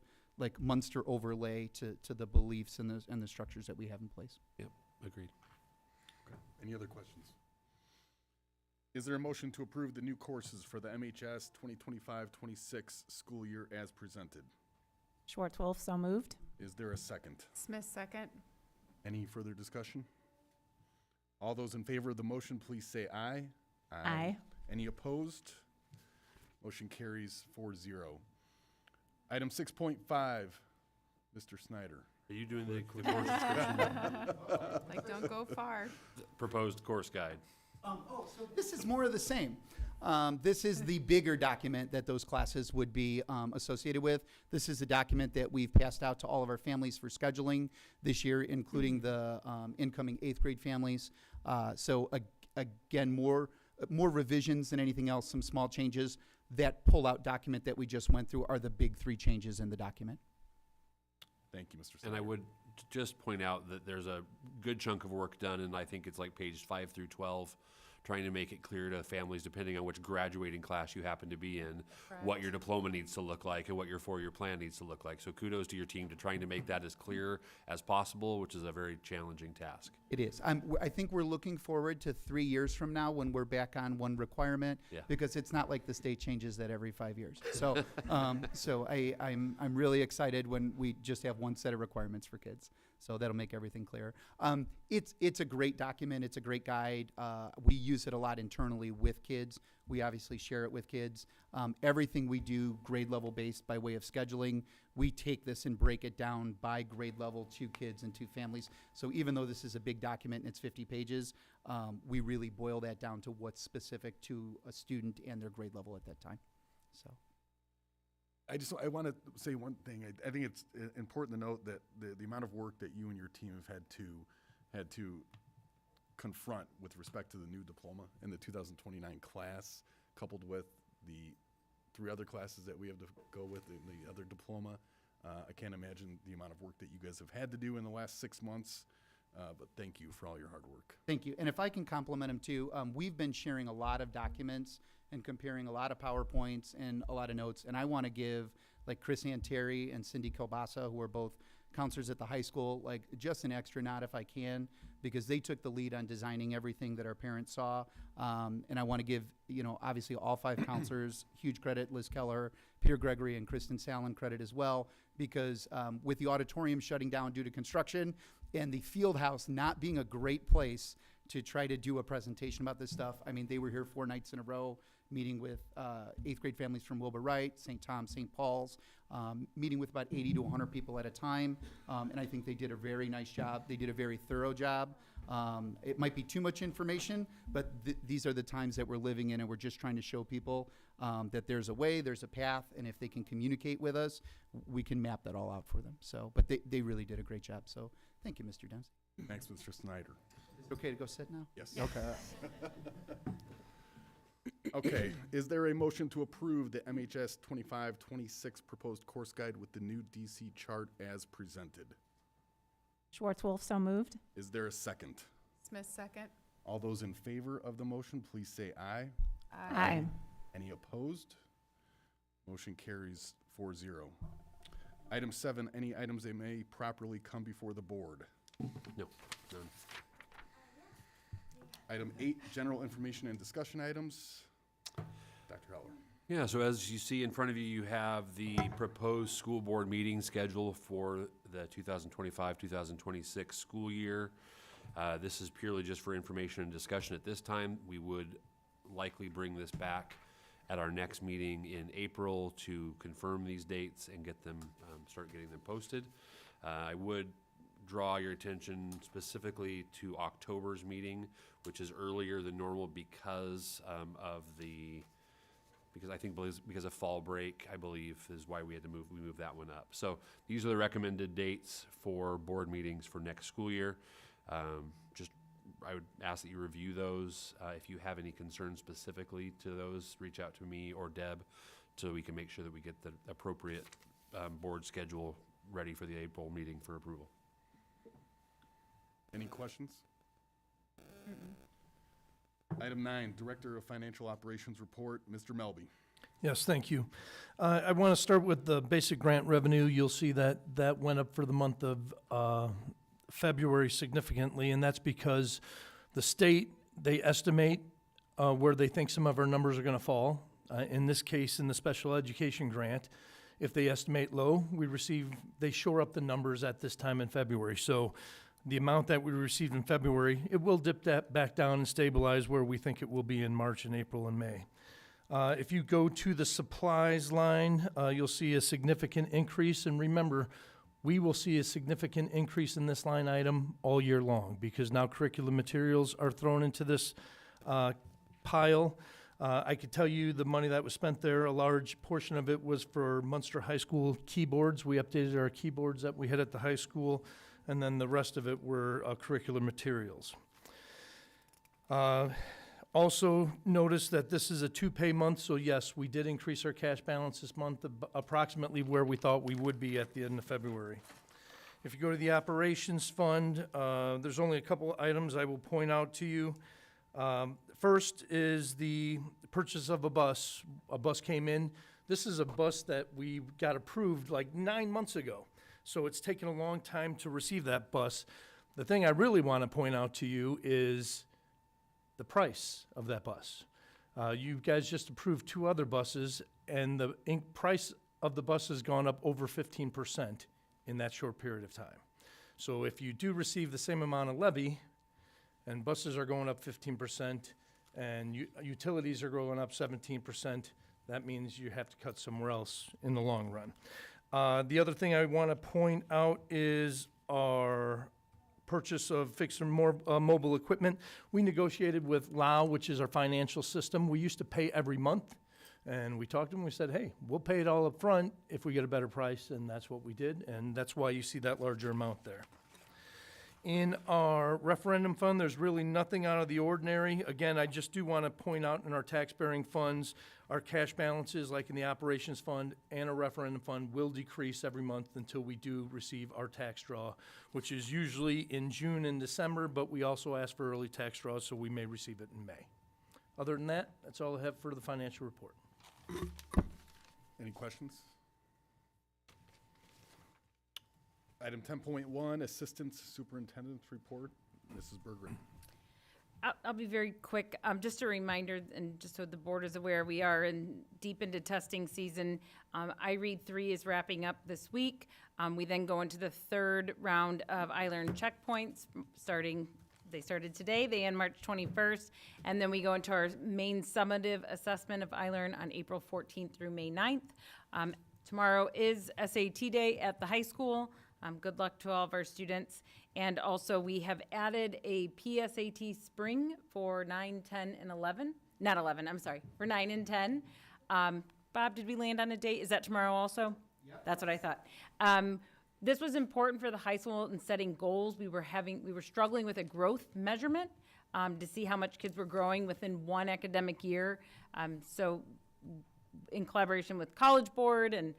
Munster overlay to the beliefs and the structures that we have in place. Yep, agreed. Okay. Any other questions? Is there a motion to approve the new courses for the MHS 2025-26 school year as presented? Schwartz-Wolf, so moved. Is there a second? Smith, second. Any further discussion? All those in favor of the motion, please say aye. Aye. Any opposed? Motion carries 4-0. Item 6.5, Mr. Snyder. Are you doing the course description? Don't go far. Proposed course guide. So this is more of the same. This is the bigger document that those classes would be associated with. This is a document that we've passed out to all of our families for scheduling this year, including the incoming 8th grade families. Again, more revisions than anything else, some small changes. That pull-out document that we just went through are the big 3 changes in the document. Thank you, Mr. And Snyder. I would just point out that there's a good chunk of work done, and I think it's like pages 5 through 12, trying to make it clear to families, depending on which graduating class you happen to be in, what your diploma needs to look like and what your 4-year plan needs to look like. So kudos to your team to trying to make that as clear as possible, which is a very challenging task. It is. I think we're looking forward to 3 years from now when we're back on one requirement, Yeah. because it's not like the state changes that every 5 years. So, I'm really excited when we just have one set of requirements for kids. So that'll make everything clear. It's a great document. It's a great guide. We use it a lot internally with kids. We obviously share it with kids. Everything we do grade level based by way of scheduling, we take this and break it down by grade level to kids and to families. So even though this is a big document and it's 50 pages, we really boil that down to what's specific to a student and their grade level at that time. So. I want to say one thing. I think it's important to note that the amount of work that you and your team have had to confront with respect to the new diploma in the 2029 class, coupled with the 3 other classes that we have to go with in the other diploma. I can't imagine the amount of work that you guys have had to do in the last 6 months. But thank you for all your hard work. Thank you. And if I can compliment them too, we've been sharing a lot of documents and comparing a lot of PowerPoints and a lot of notes. And I want to give, like, Chris Anteri and Cindy Kilbasa, who are both counselors at the high school, like, just an extra nod if I can, because they took the lead on designing everything that our parents saw. And I want to give, obviously all 5 counselors huge credit, Liz Keller, Peter Gregory, and Kristen Sallin credit as well, because with the auditorium shutting down due to construction and the field house not being a great place to try to do a presentation about this stuff, I mean, they were here 4 nights in a row, meeting with 8th grade families from Wilbur Wright, St. Thomas, St. Paul's, meeting with about 80 to 100 people at a time. And I think they did a very nice job. They did a very thorough job. It might be too much information, but these are the times that we're living in, and we're just trying to show people that there's a way, there's a path, and if they can communicate with us, we can map that all out for them. So, but they really did a great job. So thank you, Mr. Dempsey. Thanks, Mr. Snyder. Is it okay to go sit now? Yes. Okay. Okay, is there a motion to approve the MHS 25-26 proposed course guide with the new DC chart as presented? Schwartz-Wolf, so moved. Is there a second? Smith, second. All those in favor of the motion, please say aye. Aye. Any opposed? Motion carries 4-0. Item 7, any items that may properly come before the board. No, none. Item 8, general information and discussion items. Dr. Heller. Yeah, so as you see in front of you, you have the proposed school board meeting schedule for the 2025-2026 school year. This is purely just for information and discussion at this time. We would likely bring this back at our next meeting in April to confirm these dates and get them, start getting them posted. I would draw your attention specifically to October's meeting, which is earlier than normal because because of fall break, I believe, is why we moved that one up. So these are the recommended dates for board meetings for next school year. I would ask that you review those. If you have any concerns specifically to those, reach out to me or Deb so we can make sure that we get the appropriate board schedule ready for the April meeting for approval. Any questions? Item 9, Director of Financial Operations Report, Mr. Melby. Yes, thank you. I want to start with the basic grant revenue. You'll see that that went up for the month of February significantly, and that's because the state, they estimate where they think some of our numbers are going to fall. In this case, in the special education grant, if they estimate low, they shore up the numbers at this time in February. So the amount that we received in February, it will dip that back down and stabilize where we think it will be in March and April and May. If you go to the supplies line, you'll see a significant increase. And remember, we will see a significant increase in this line item all year long because now curriculum materials are thrown into this pile. I could tell you the money that was spent there, a large portion of it was for Munster High School keyboards. We updated our keyboards that we had at the high school, and then the rest of it were curricular materials. Also notice that this is a 2-pay month, so yes, we did increase our cash balance this month, approximately where we thought we would be at the end of February. If you go to the operations fund, there's only a couple items I will point out to you. First is the purchase of a bus. A bus came in. This is a bus that we got approved like 9 months ago, so it's taken a long time to receive that bus. The thing I really want to point out to you is the price of that bus. You guys just approved 2 other buses, and the price of the bus has gone up over 15% in that short period of time. So if you do receive the same amount of levy, and buses are going up 15%, and utilities are going up 17%, that means you have to cut somewhere else in the long run. The other thing I want to point out is our purchase of fixed and more mobile equipment. We negotiated with LAO, which is our financial system. We used to pay every month, and we talked to them. We said, hey, we'll pay it all up front if we get a better price, and that's what we did, and that's why you see that larger amount there. In our referendum fund, there's really nothing out of the ordinary. Again, I just do want to point out in our tax-bearing funds, our cash balances, like in the operations fund and a referendum fund, will decrease every month until we do receive our tax draw, which is usually in June and December, but we also ask for early tax draws, so we may receive it in May. Other than that, that's all I have for the financial report. Any questions? Item 10.1, Assistant Superintendent's Report. Mrs. Bergeron. I'll be very quick. Just a reminder, and just so the board is aware, we are deep into testing season. iRead 3 is wrapping up this week. We then go into the 3rd round of iLearn checkpoints, they started today, they end March 21st, and then we go into our main summative assessment of iLearn on April 14th through May 9th. Tomorrow is SAT day at the high school. Good luck to all of our students. And also, we have added a PSAT spring for 9, 10, and 11. Not 11, I'm sorry, for 9 and 10. Bob, did we land on a date? Is that tomorrow also? Yep. That's what I thought. This was important for the high school in setting goals. We were struggling with a growth measurement to see how much kids were growing within one academic year. So in collaboration with College Board and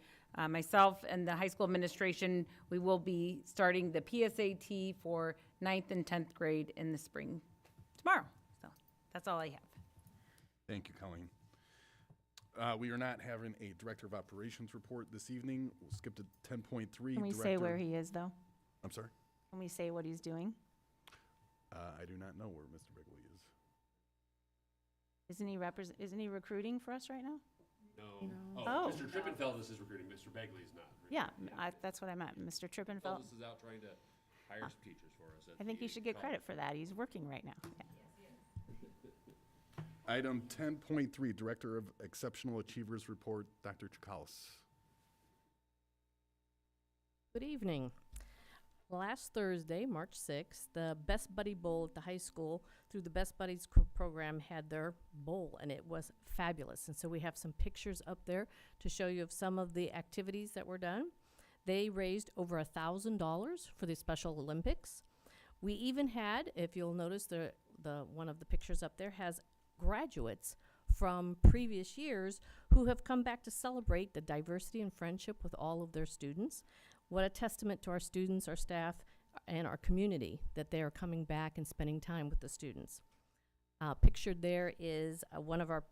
myself and the high school administration, we will be starting the PSAT for 9th and 10th grade in the spring tomorrow. So that's all I have. Thank you, Colleen. We are not having a Director of Operations report this evening. We'll skip to 10.3. Can we say where he is, though? I'm sorry? Can we say what he's doing? I do not know where Mr. Bigley is. Isn't he recruiting for us right now? No. No. Oh, Oh. Mr. Trippenfeld is recruiting. Mr. Begley is not. Yeah, that's what I meant. Mr. Trippenfeld. This is out trying to hire some teachers for us. I think he should get credit for that. He's working right now. Yeah. Item 10.3, Director of Exceptional Achievers Report, Dr. Chikalis. Good evening. Last Thursday, March 6th, the Best Buddy Bowl at the high school through the Best Buddies program had their bowl, and it was fabulous. And so we have some pictures up there to show you of some of the activities that were done. They raised over $1,000 for the Special Olympics. We even had, if you'll notice, the one of the pictures up there has graduates from previous years who have come back to celebrate the diversity and friendship with all of their students. What a testament to our students, our staff, and our community that they are coming back and spending time with the students. Pictured there is one of our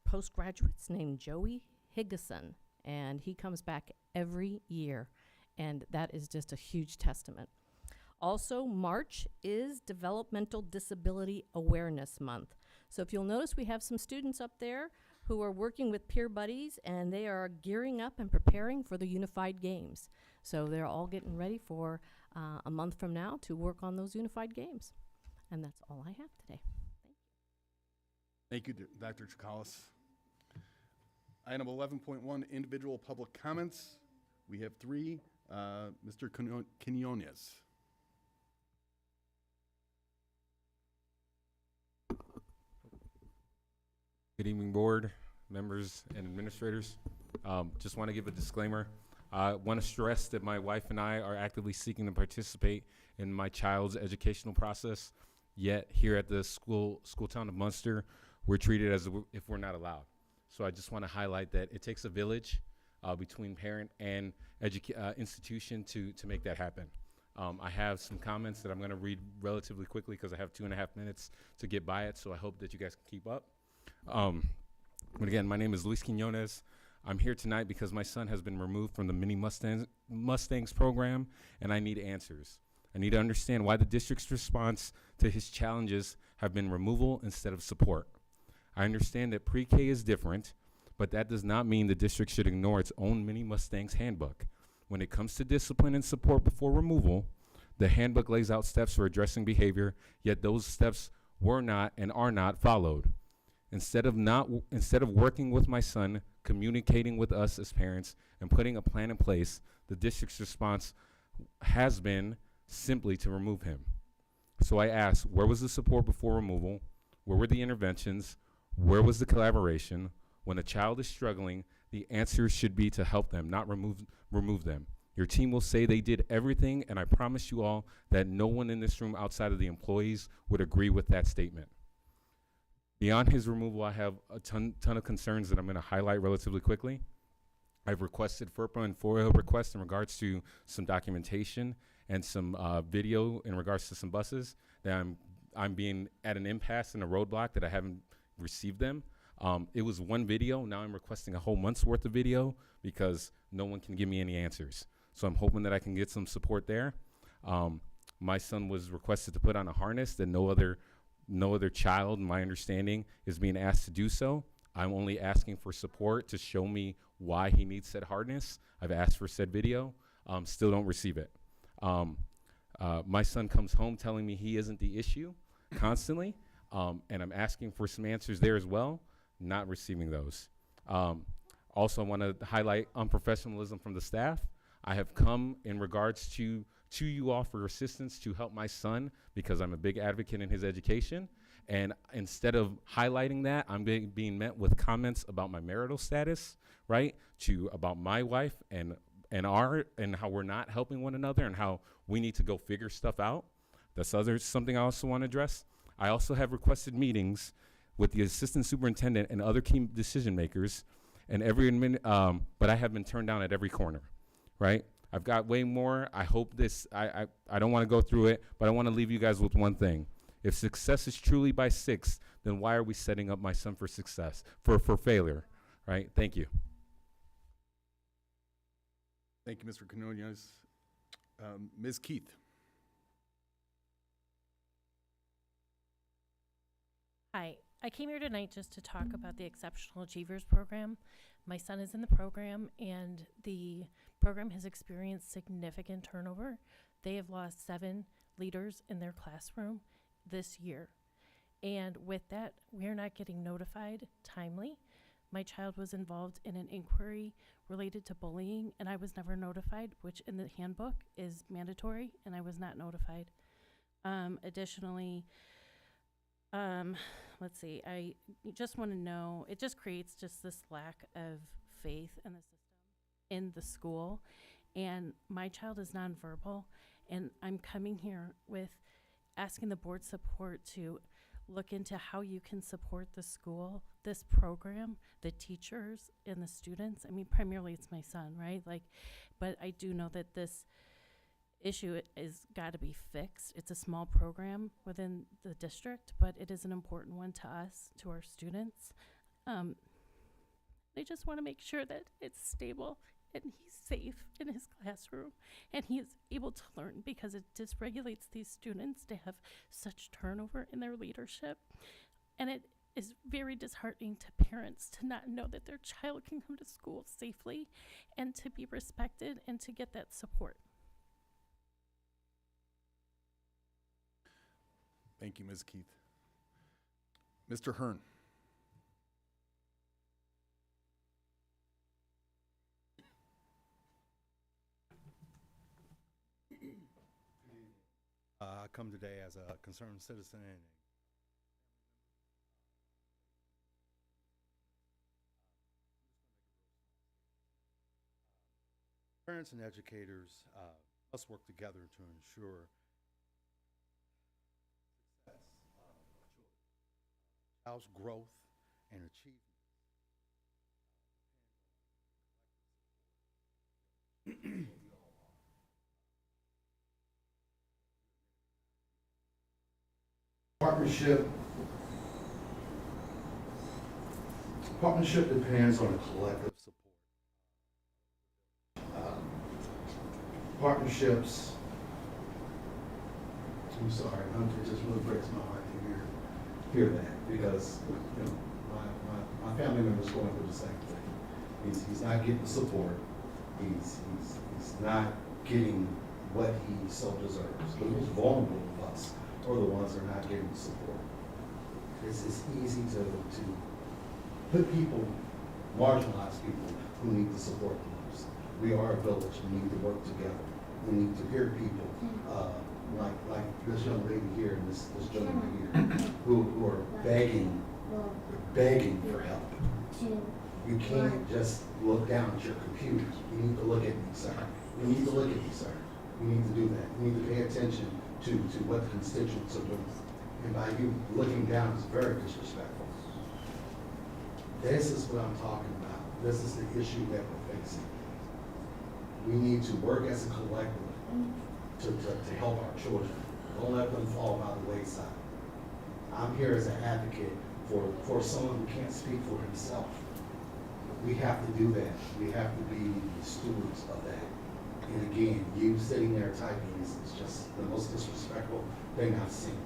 postgraduates named Joey Higgison, and he comes back every year, and that is just a huge testament. Also, March is Developmental Disability Awareness Month. So if you'll notice, we have some students up there who are working with peer buddies, and they are gearing up and preparing for the Unified Games. So they're all getting ready for a month from now to work on those Unified Games. And that's all I have today. Thank you, Dr. Chikalis. Item 11.1, Individual Public Comments. We have 3. Mr. Quinones. Good evening, board, members, and administrators. Just want to give a disclaimer. I want to stress that my wife and I are actively seeking to participate in my child's educational process, yet here at the school town of Munster, we're treated as if we're not allowed. So I just want to highlight that it takes a village between parent and institution to make that happen. I have some comments that I'm going to read relatively quickly because I have 2.5 minutes to get by it, so I hope that you guys can keep up. But again, my name is Luis Quinones. I'm here tonight because my son has been removed from the Mini Mustangs program, and I need answers. I need to understand why the district's response to his challenges have been removal instead of support. I understand that pre-K is different, but that does not mean the district should ignore its own Mini Mustangs handbook. When it comes to discipline and support before removal, the handbook lays out steps for addressing behavior, yet those steps were not and are not followed. Instead of working with my son, communicating with us as parents, and putting a plan in place, the district's response has been simply to remove him. So I asked, where was the support before removal? Where were the interventions? Where was the collaboration? When a child is struggling, the answer should be to help them, not remove them. Your team will say they did everything, and I promise you all that no one in this room outside of the employees would agree with that statement. Beyond his removal, I have a ton of concerns that I'm going to highlight relatively quickly. I've requested FERPA and FOIA requests in regards to some documentation and some video in regards to some buses that I'm being at an impasse and a roadblock that I haven't received them. It was one video. Now I'm requesting a whole month's worth of video because no one can give me any answers. So I'm hoping that I can get some support there. My son was requested to put on a harness that no other child, in my understanding, is being asked to do so. I'm only asking for support to show me why he needs said harness. I've asked for said video, still don't receive it. My son comes home telling me he isn't the issue constantly, and I'm asking for some answers there as well, not receiving those. Also, I want to highlight unprofessionalism from the staff. I have come in regards to you all for assistance to help my son because I'm a big advocate in his education. And instead of highlighting that, I'm being met with comments about my marital status, right? About my wife and how we're not helping one another and how we need to go figure stuff out. That's something I also want to address. I also have requested meetings with the assistant superintendent and other key decision makers, and but I have been turned down at every corner, right? I've got way more. I hope I don't want to go through it, but I want to leave you guys with one thing. If success is truly by 6, then why are we setting up my son for success, for failure, right? Thank you. Thank you, Mr. Quinones. Ms. Keith. Hi, I came here tonight just to talk about the Exceptional Achievers Program. My son is in the program, and the program has experienced significant turnover. They have lost 7 leaders in their classroom this year. And with that, we're not getting notified timely. My child was involved in an inquiry related to bullying, and I was never notified, which in the handbook is mandatory, and I was not notified. Additionally, let's see, I just want to know, it just creates just this lack of faith in the system, in the school. And my child is nonverbal, and I'm coming here with asking the board support to look into how you can support the school, this program, the teachers and the students. I mean, primarily it's my son, right? But I do know that this issue is got to be fixed. It's a small program within the district, but it is an important one to us, to our students. They just want to make sure that it's stable and he's safe in his classroom and he is able to learn, because it dysregulates these students to have such turnover in their leadership. And it is very disheartening to parents to not know that their child can come to school safely and to be respected and to get that support. Thank you, Ms. Keith. Mr. Hearn. I come today as a concerned citizen and Parents and educators must work together to ensure success of a child's growth and achievement. Partnership depends on a collective support. Partnerships, I'm sorry, it just really breaks my heart to hear that, because, you know, my family member's going through the same thing. He's not getting the support. He's not getting what he so deserves. The most vulnerable of us are the ones that are not getting the support. It's easy to put people, marginalized people, who need the support the most. We are a village. We need to work together. We need to hear people like this young lady here and this gentleman here who are begging for help. You can't just look down at your computer. You need to look at me, sir. We need to look at me, sir. We need to do that. We need to pay attention to what the constituents are doing. And by you looking down is very disrespectful. This is what I'm talking about. This is the issue that we're facing. We need to work as a collective to help our children. Don't let them fall by the wayside. I'm here as an advocate for someone who can't speak for himself. We have to do that. We have to be stewards of that. And again, you sitting there typing is just the most disrespectful thing I've seen.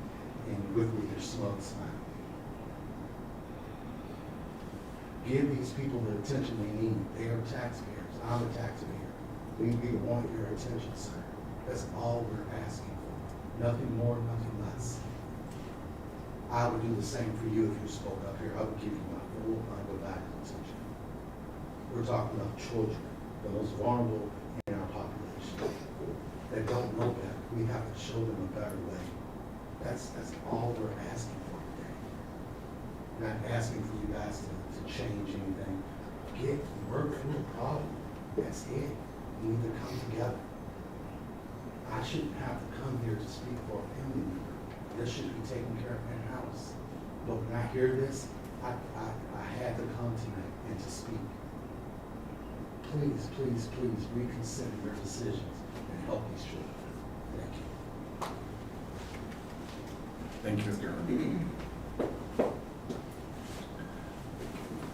And with your smug smile. Give these people the attention they need. They are taxpayers. I'm a taxpayer. We want your attention, sir. That's all we're asking for. Nothing more, nothing less. I would do the same for you if you spoke up here. I would give you my full, undivided attention. We're talking about children, the most vulnerable in our population, that don't know better. We have to show them a better way. That's all we're asking for today. Not asking for you guys to change anything. Work through the problem. That's it. We need to come together. I shouldn't have to come here to speak for a family member. This should be taken care of in-house. But when I hear this, I had to come tonight and to speak. Please, please, please reconsider your decisions and help these children. Thank you. Thank you.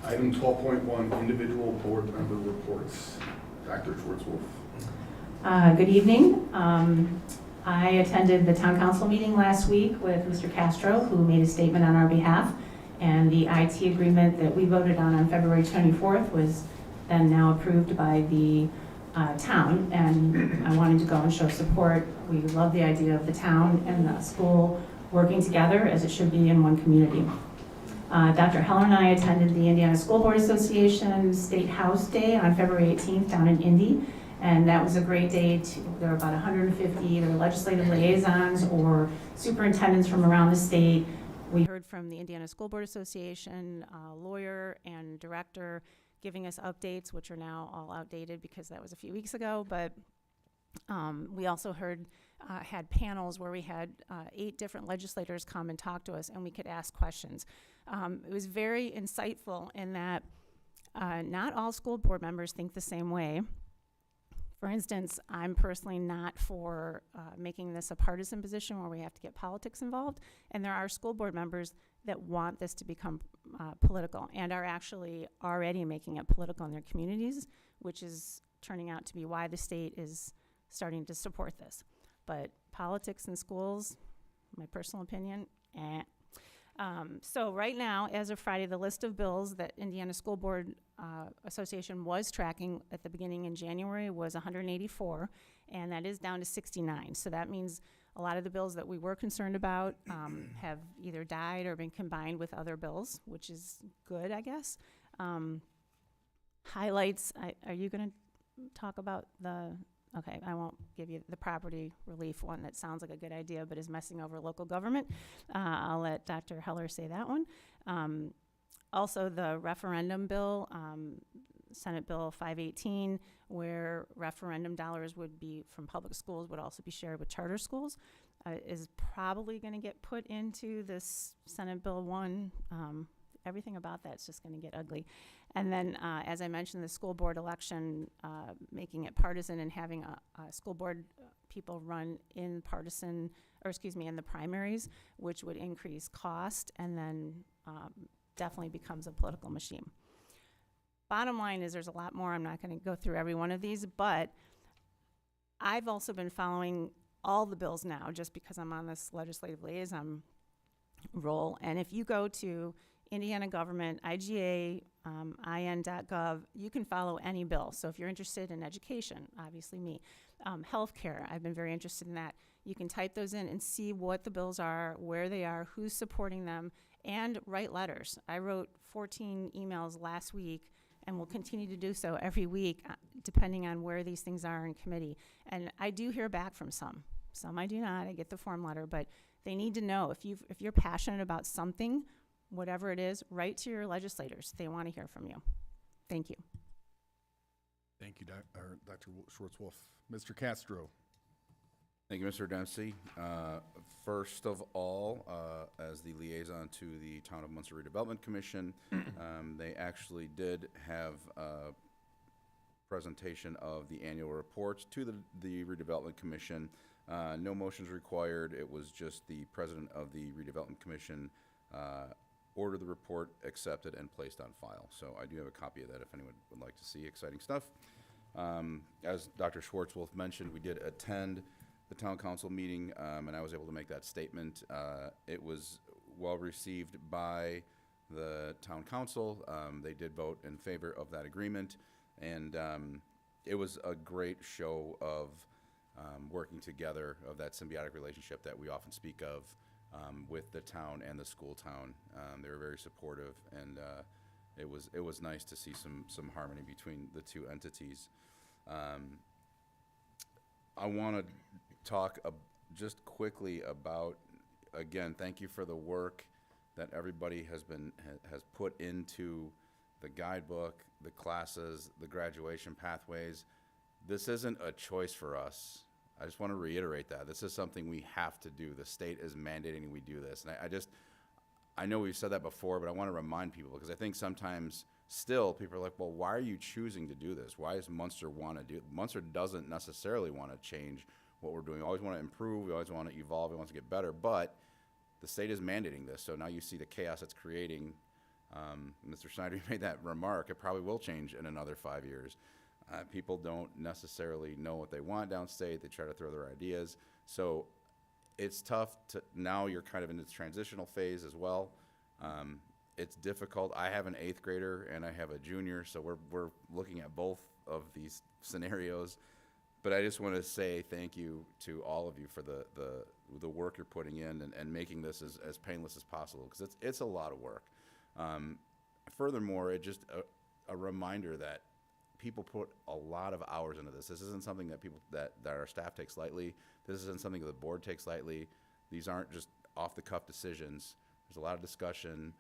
Item 12.1, individual board member reports. Dr. Schwartz-Wolf. Good evening. I attended the town council meeting last week with Mr. Castro, who made a statement on our behalf, and the IT agreement that we voted on February 24th was then now approved by the town, and I wanted to go and show support. We love the idea of the town and the school working together as it should be in one community. Dr. Heller and I attended the Indiana School Board Association State House Day on February 18th down in Indy, and that was a great day. There were about 150 either legislative liaisons or superintendents from around the state. We heard from the Indiana School Board Association lawyer and director giving us updates, which are now all outdated because that was a few weeks ago, but we also had panels where we had 8 different legislators come and talk to us, and we could ask questions. It was very insightful in that not all school board members think the same way. For instance, I'm personally not for making this a partisan position where we have to get politics involved, and there are school board members that want this to become political and are actually already making it political in their communities, which is turning out to be why the state is starting to support this. But politics in schools, my personal opinion, So right now, as of Friday, the list of bills that Indiana School Board Association was tracking at the beginning in January was 184, and that is down to 69. So that means a lot of the bills that we were concerned about have either died or been combined with other bills, which is good, I guess. Highlights, are you going to talk about okay, I won't give you the property relief one that sounds like a good idea but is messing over local government. I'll let Dr. Heller say that one. Also, the referendum bill, Senate Bill 518, where referendum dollars would be from public schools would also be shared with charter schools, is probably going to get put into this Senate Bill 1. Everything about that's just going to get ugly. And then, as I mentioned, the school board election, making it partisan and having a school board people run in partisan, or excuse me, in the primaries, which would increase cost and then definitely becomes a political machine. Bottom line is there's a lot more. I'm not going to go through every one of these, but I've also been following all the bills now just because I'm on this legislative liaison role. And if you go to Indiana government, IGA, in.gov, you can follow any bill. So if you're interested in education, obviously me, healthcare, I've been very interested in that. You can type those in and see what the bills are, where they are, who's supporting them, and write letters. I wrote 14 emails last week and will continue to do so every week, depending on where these things are in committee. And I do hear back from some. Some I do not. I get the form letter, but they need to know if you're passionate about something, whatever it is, write to your legislators. They want to hear from you. Thank you. Thank you, Dr. Schwartz-Wolf. Mr. Castro. Thank you, Mr. Dempsey. First of all, as the liaison to the Town of Munster Redevelopment Commission, they actually did have a presentation of the annual reports to the Redevelopment Commission. No motions required. It was just the president of the Redevelopment Commission ordered the report, accepted, and placed on file. So I do have a copy of that if anyone would like to see. Exciting stuff. As Dr. Schwartz-Wolf mentioned, we did attend the town council meeting, and I was able to make that statement. It was well received by the town council. They did vote in favor of that agreement, and it was a great show of working together, of that symbiotic relationship that we often speak of with the town and the school town. They were very supportive, and it was nice to see some harmony between the two entities. I want to talk just quickly about, again, thank you for the work that everybody has put into the guidebook, the classes, the graduation pathways. This isn't a choice for us. I just want to reiterate that. This is something we have to do. The state is mandating we do this. And I know we've said that before, but I want to remind people, because I think sometimes still people are like, well, why are you choosing to do this? Why does Munster want to do it? Munster doesn't necessarily want to change what we're doing. We always want to improve. We always want to evolve. We want to get better. But the state is mandating this. So now you see the chaos it's creating. Mr. Snyder made that remark. It probably will change in another 5 years. People don't necessarily know what they want downstate. They try to throw their ideas. So it's tough to, now you're kind of in this transitional phase as well. It's difficult. I have an 8th grader and I have a junior, so we're looking at both of these scenarios. But I just want to say thank you to all of you for the work you're putting in and making this as painless as possible, because it's a lot of work. Furthermore, it just a reminder that people put a lot of hours into this. This isn't something that our staff takes lightly. This isn't something that the board takes lightly. These aren't just off-the-cuff decisions. There's a lot of discussion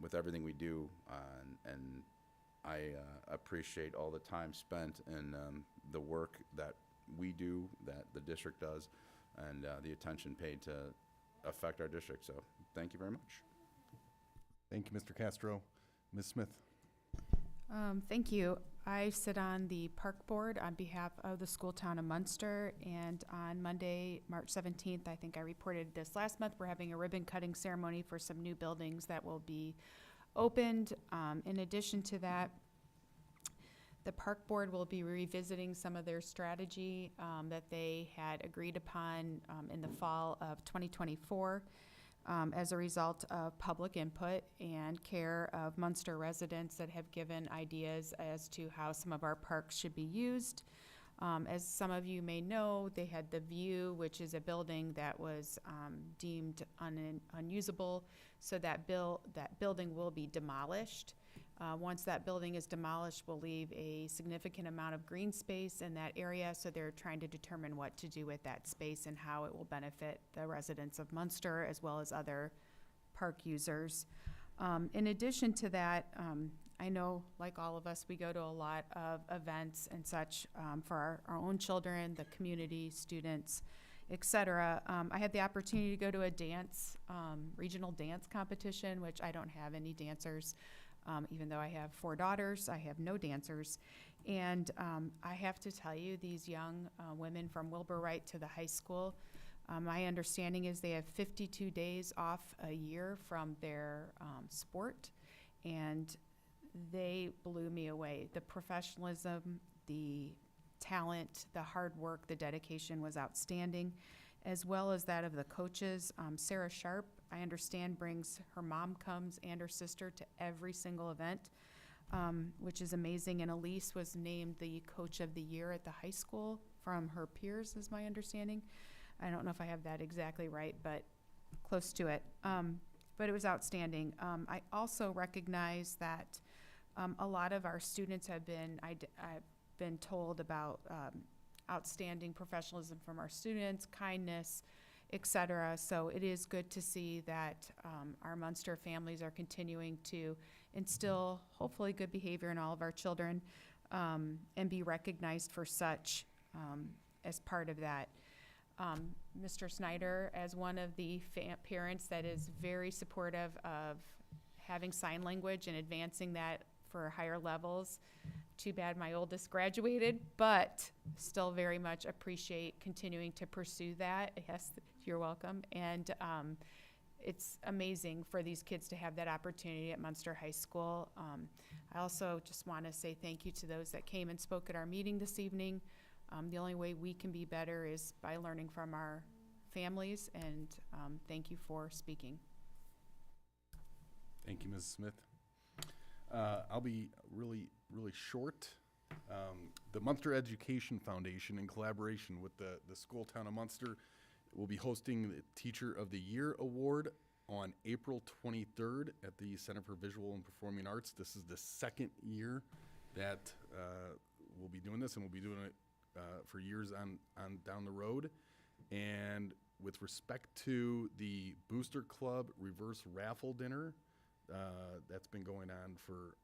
with everything we do, and I appreciate all the time spent and the work that we do, that the district does, and the attention paid to affect our district. So thank you very much. Thank you, Mr. Castro. Ms. Smith. Thank you. I sit on the park board on behalf of the school town of Munster, and on Monday, March 17th, I think I reported this last month, we're having a ribbon cutting ceremony for some new buildings that will be opened. In addition to that, the park board will be revisiting some of their strategy that they had agreed upon in the fall of 2024. As a result of public input and care of Munster residents that have given ideas as to how some of our parks should be used. As some of you may know, they had the View, which is a building that was deemed unusable, so that building will be demolished. Once that building is demolished, we'll leave a significant amount of green space in that area, so they're trying to determine what to do with that space and how it will benefit the residents of Munster as well as other park users. In addition to that, I know, like all of us, we go to a lot of events and such for our own children, the community, students, et cetera. I had the opportunity to go to a dance, regional dance competition, which I don't have any dancers. Even though I have 4 daughters, I have no dancers. And I have to tell you, these young women from Wilbur Wright to the high school, my understanding is they have 52 days off a year from their sport, and they blew me away. The professionalism, the talent, the hard work, the dedication was outstanding, as well as that of the coaches. Sarah Sharp, I understand, brings her mom comes and her sister to every single event, which is amazing. And Elise was named the coach of the year at the high school from her peers, is my understanding. I don't know if I have that exactly right, but close to it. But it was outstanding. I also recognize that a lot of our students have been, I've been told about outstanding professionalism from our students, kindness, et cetera. So it is good to see that our Munster families are continuing to instill hopefully good behavior in all of our children and be recognized for such as part of that. Mr. Snyder, as one of the parents that is very supportive of having sign language and advancing that for higher levels. Too bad my oldest graduated, but still very much appreciate continuing to pursue that. Yes, you're welcome. And it's amazing for these kids to have that opportunity at Munster High School. I also just want to say thank you to those that came and spoke at our meeting this evening. The only way we can be better is by learning from our families, and thank you for speaking. Thank you, Mrs. Smith. I'll be really short. The Munster Education Foundation, in collaboration with the school town of Munster, will be hosting the Teacher of the Year Award on April 23rd at the Center for Visual and Performing Arts. This is the second year that we'll be doing this, and we'll be doing it for years on down the road. And with respect to the Booster Club reverse raffle dinner, that's been going on for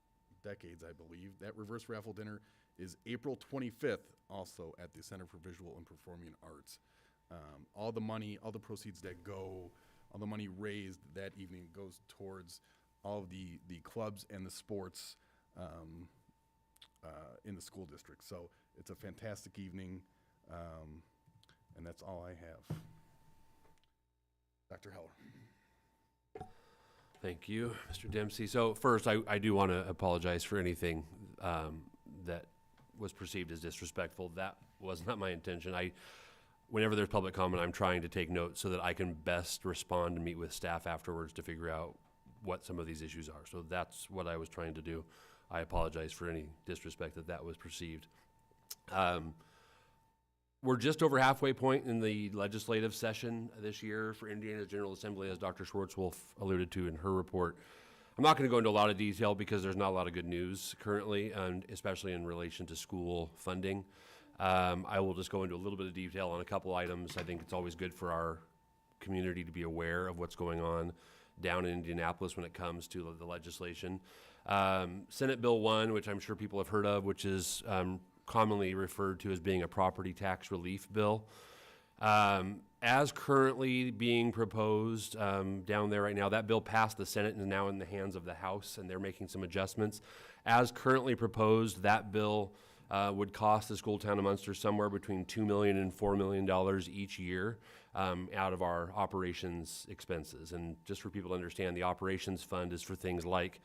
decades, I believe. That reverse raffle dinner is April 25th, also at the Center for Visual and Performing Arts. All the money, all the proceeds that go, all the money raised that evening goes towards all of the clubs and the sports in the school district. So it's a fantastic evening, and that's all I have. Dr. Heller. Thank you, Mr. Dempsey. So first, I do want to apologize for anything that was perceived as disrespectful. That was not my intention. Whenever there's public comment, I'm trying to take notes so that I can best respond and meet with staff afterwards to figure out what some of these issues are. So that's what I was trying to do. I apologize for any disrespect that was perceived. We're just over halfway point in the legislative session this year for Indiana's General Assembly, as Dr. Schwartzwolf alluded to in her report. I'm not going to go into a lot of detail because there's not a lot of good news currently, and especially in relation to school funding. I will just go into a little bit of detail on a couple items. I think it's always good for our community to be aware of what's going on down in Indianapolis when it comes to the legislation. Senate Bill 1, which I'm sure people have heard of, which is commonly referred to as being a property tax relief bill. As currently being proposed down there right now, that bill passed the Senate and is now in the hands of the House, and they're making some adjustments. As currently proposed, that bill would cost the school town of Munster somewhere between $2 million and $4 million each year out of our operations expenses. And just for people to understand, the operations fund is for things like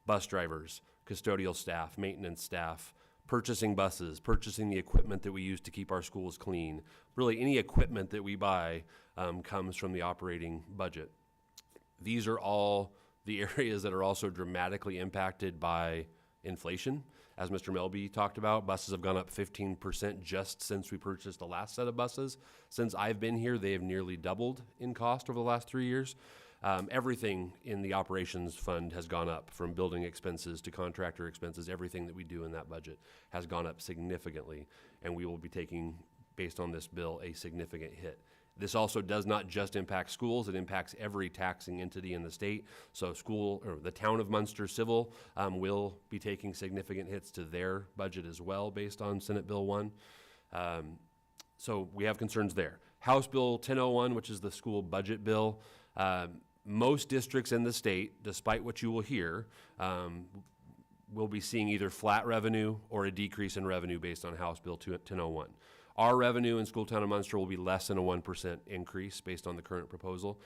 bus drivers, custodial staff, maintenance staff, purchasing buses, purchasing the equipment that we use to keep our schools clean. Really, any equipment that we buy comes from the operating budget. These are all the areas that are also dramatically impacted by inflation. As Mr. Melby talked about, buses have gone up 15% just since we purchased the last set of buses. Since I've been here, they have nearly doubled in cost over the last 3 years. Everything in the operations fund has gone up, from building expenses to contractor expenses. Everything that we do in that budget has gone up significantly, and we will be taking, based on this bill, a significant hit. This also does not just impact schools, it impacts every taxing entity in the state. So the town of Munster Civil will be taking significant hits to their budget as well based on Senate Bill 1. So we have concerns there. House Bill 1001, which is the school budget bill, most districts in the state, despite what you will hear, will be seeing either flat revenue or a decrease in revenue based on House Bill 1001. Our revenue in School Town of Munster will be less than a 1% increase based on the current proposal.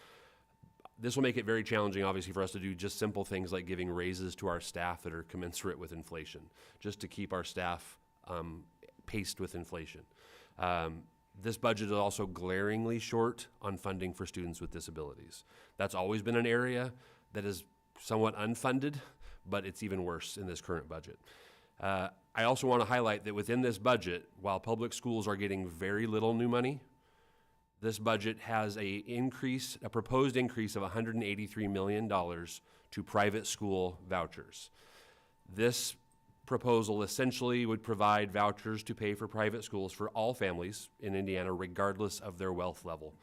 This will make it very challenging, obviously, for us to do just simple things like giving raises to our staff that are commensurate with inflation, just to keep our staff paced with inflation. This budget is also glaringly short on funding for students with disabilities. That's always been an area that is somewhat unfunded, but it's even worse in this current budget. I also want to highlight that within this budget, while public schools are getting very little new money, this budget has a proposed increase of $183 million to private school vouchers. This proposal essentially would provide vouchers to pay for private schools for all families in Indiana, regardless of their wealth level.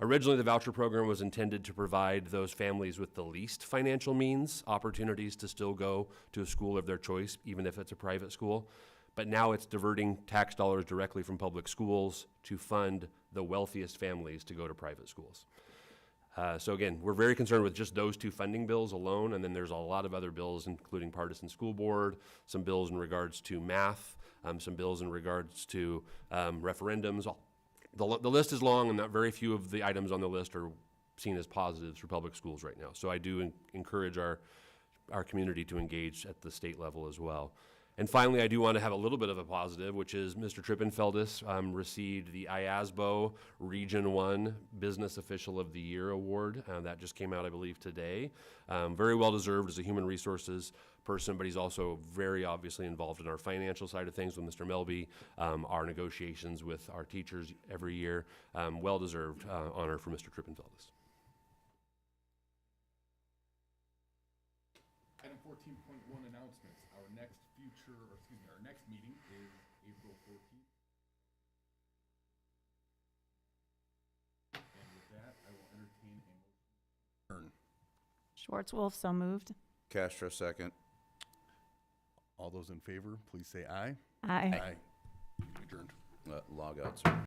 Originally, the voucher program was intended to provide those families with the least financial means opportunities to still go to a school of their choice, even if it's a private school. But now it's diverting tax dollars directly from public schools to fund the wealthiest families to go to private schools. So again, we're very concerned with just those two funding bills alone, and then there's a lot of other bills, including partisan school board, some bills in regards to math, some bills in regards to referendums. The list is long, and not very few of the items on the list are seen as positives for public schools right now. So I do encourage our community to engage at the state level as well. And finally, I do want to have a little bit of a positive, which is Mr. Trippenfeldis received the IASBO Region 1 Business Official of the Year Award. That just came out, I believe, today. Very well deserved as a human resources person, but he's also very obviously involved in our financial side of things with Mr. Melby, our negotiations with our teachers every year. Well deserved honor for Mr. Trippenfeldis. Item 14.1 announcements. Our next meeting is April 14th. And with that, I will entertain a motion. Schwartz-Wolf, so moved. Castro, second. All those in favor, please say aye. Aye. Aye. Adjourned. Log out, sir.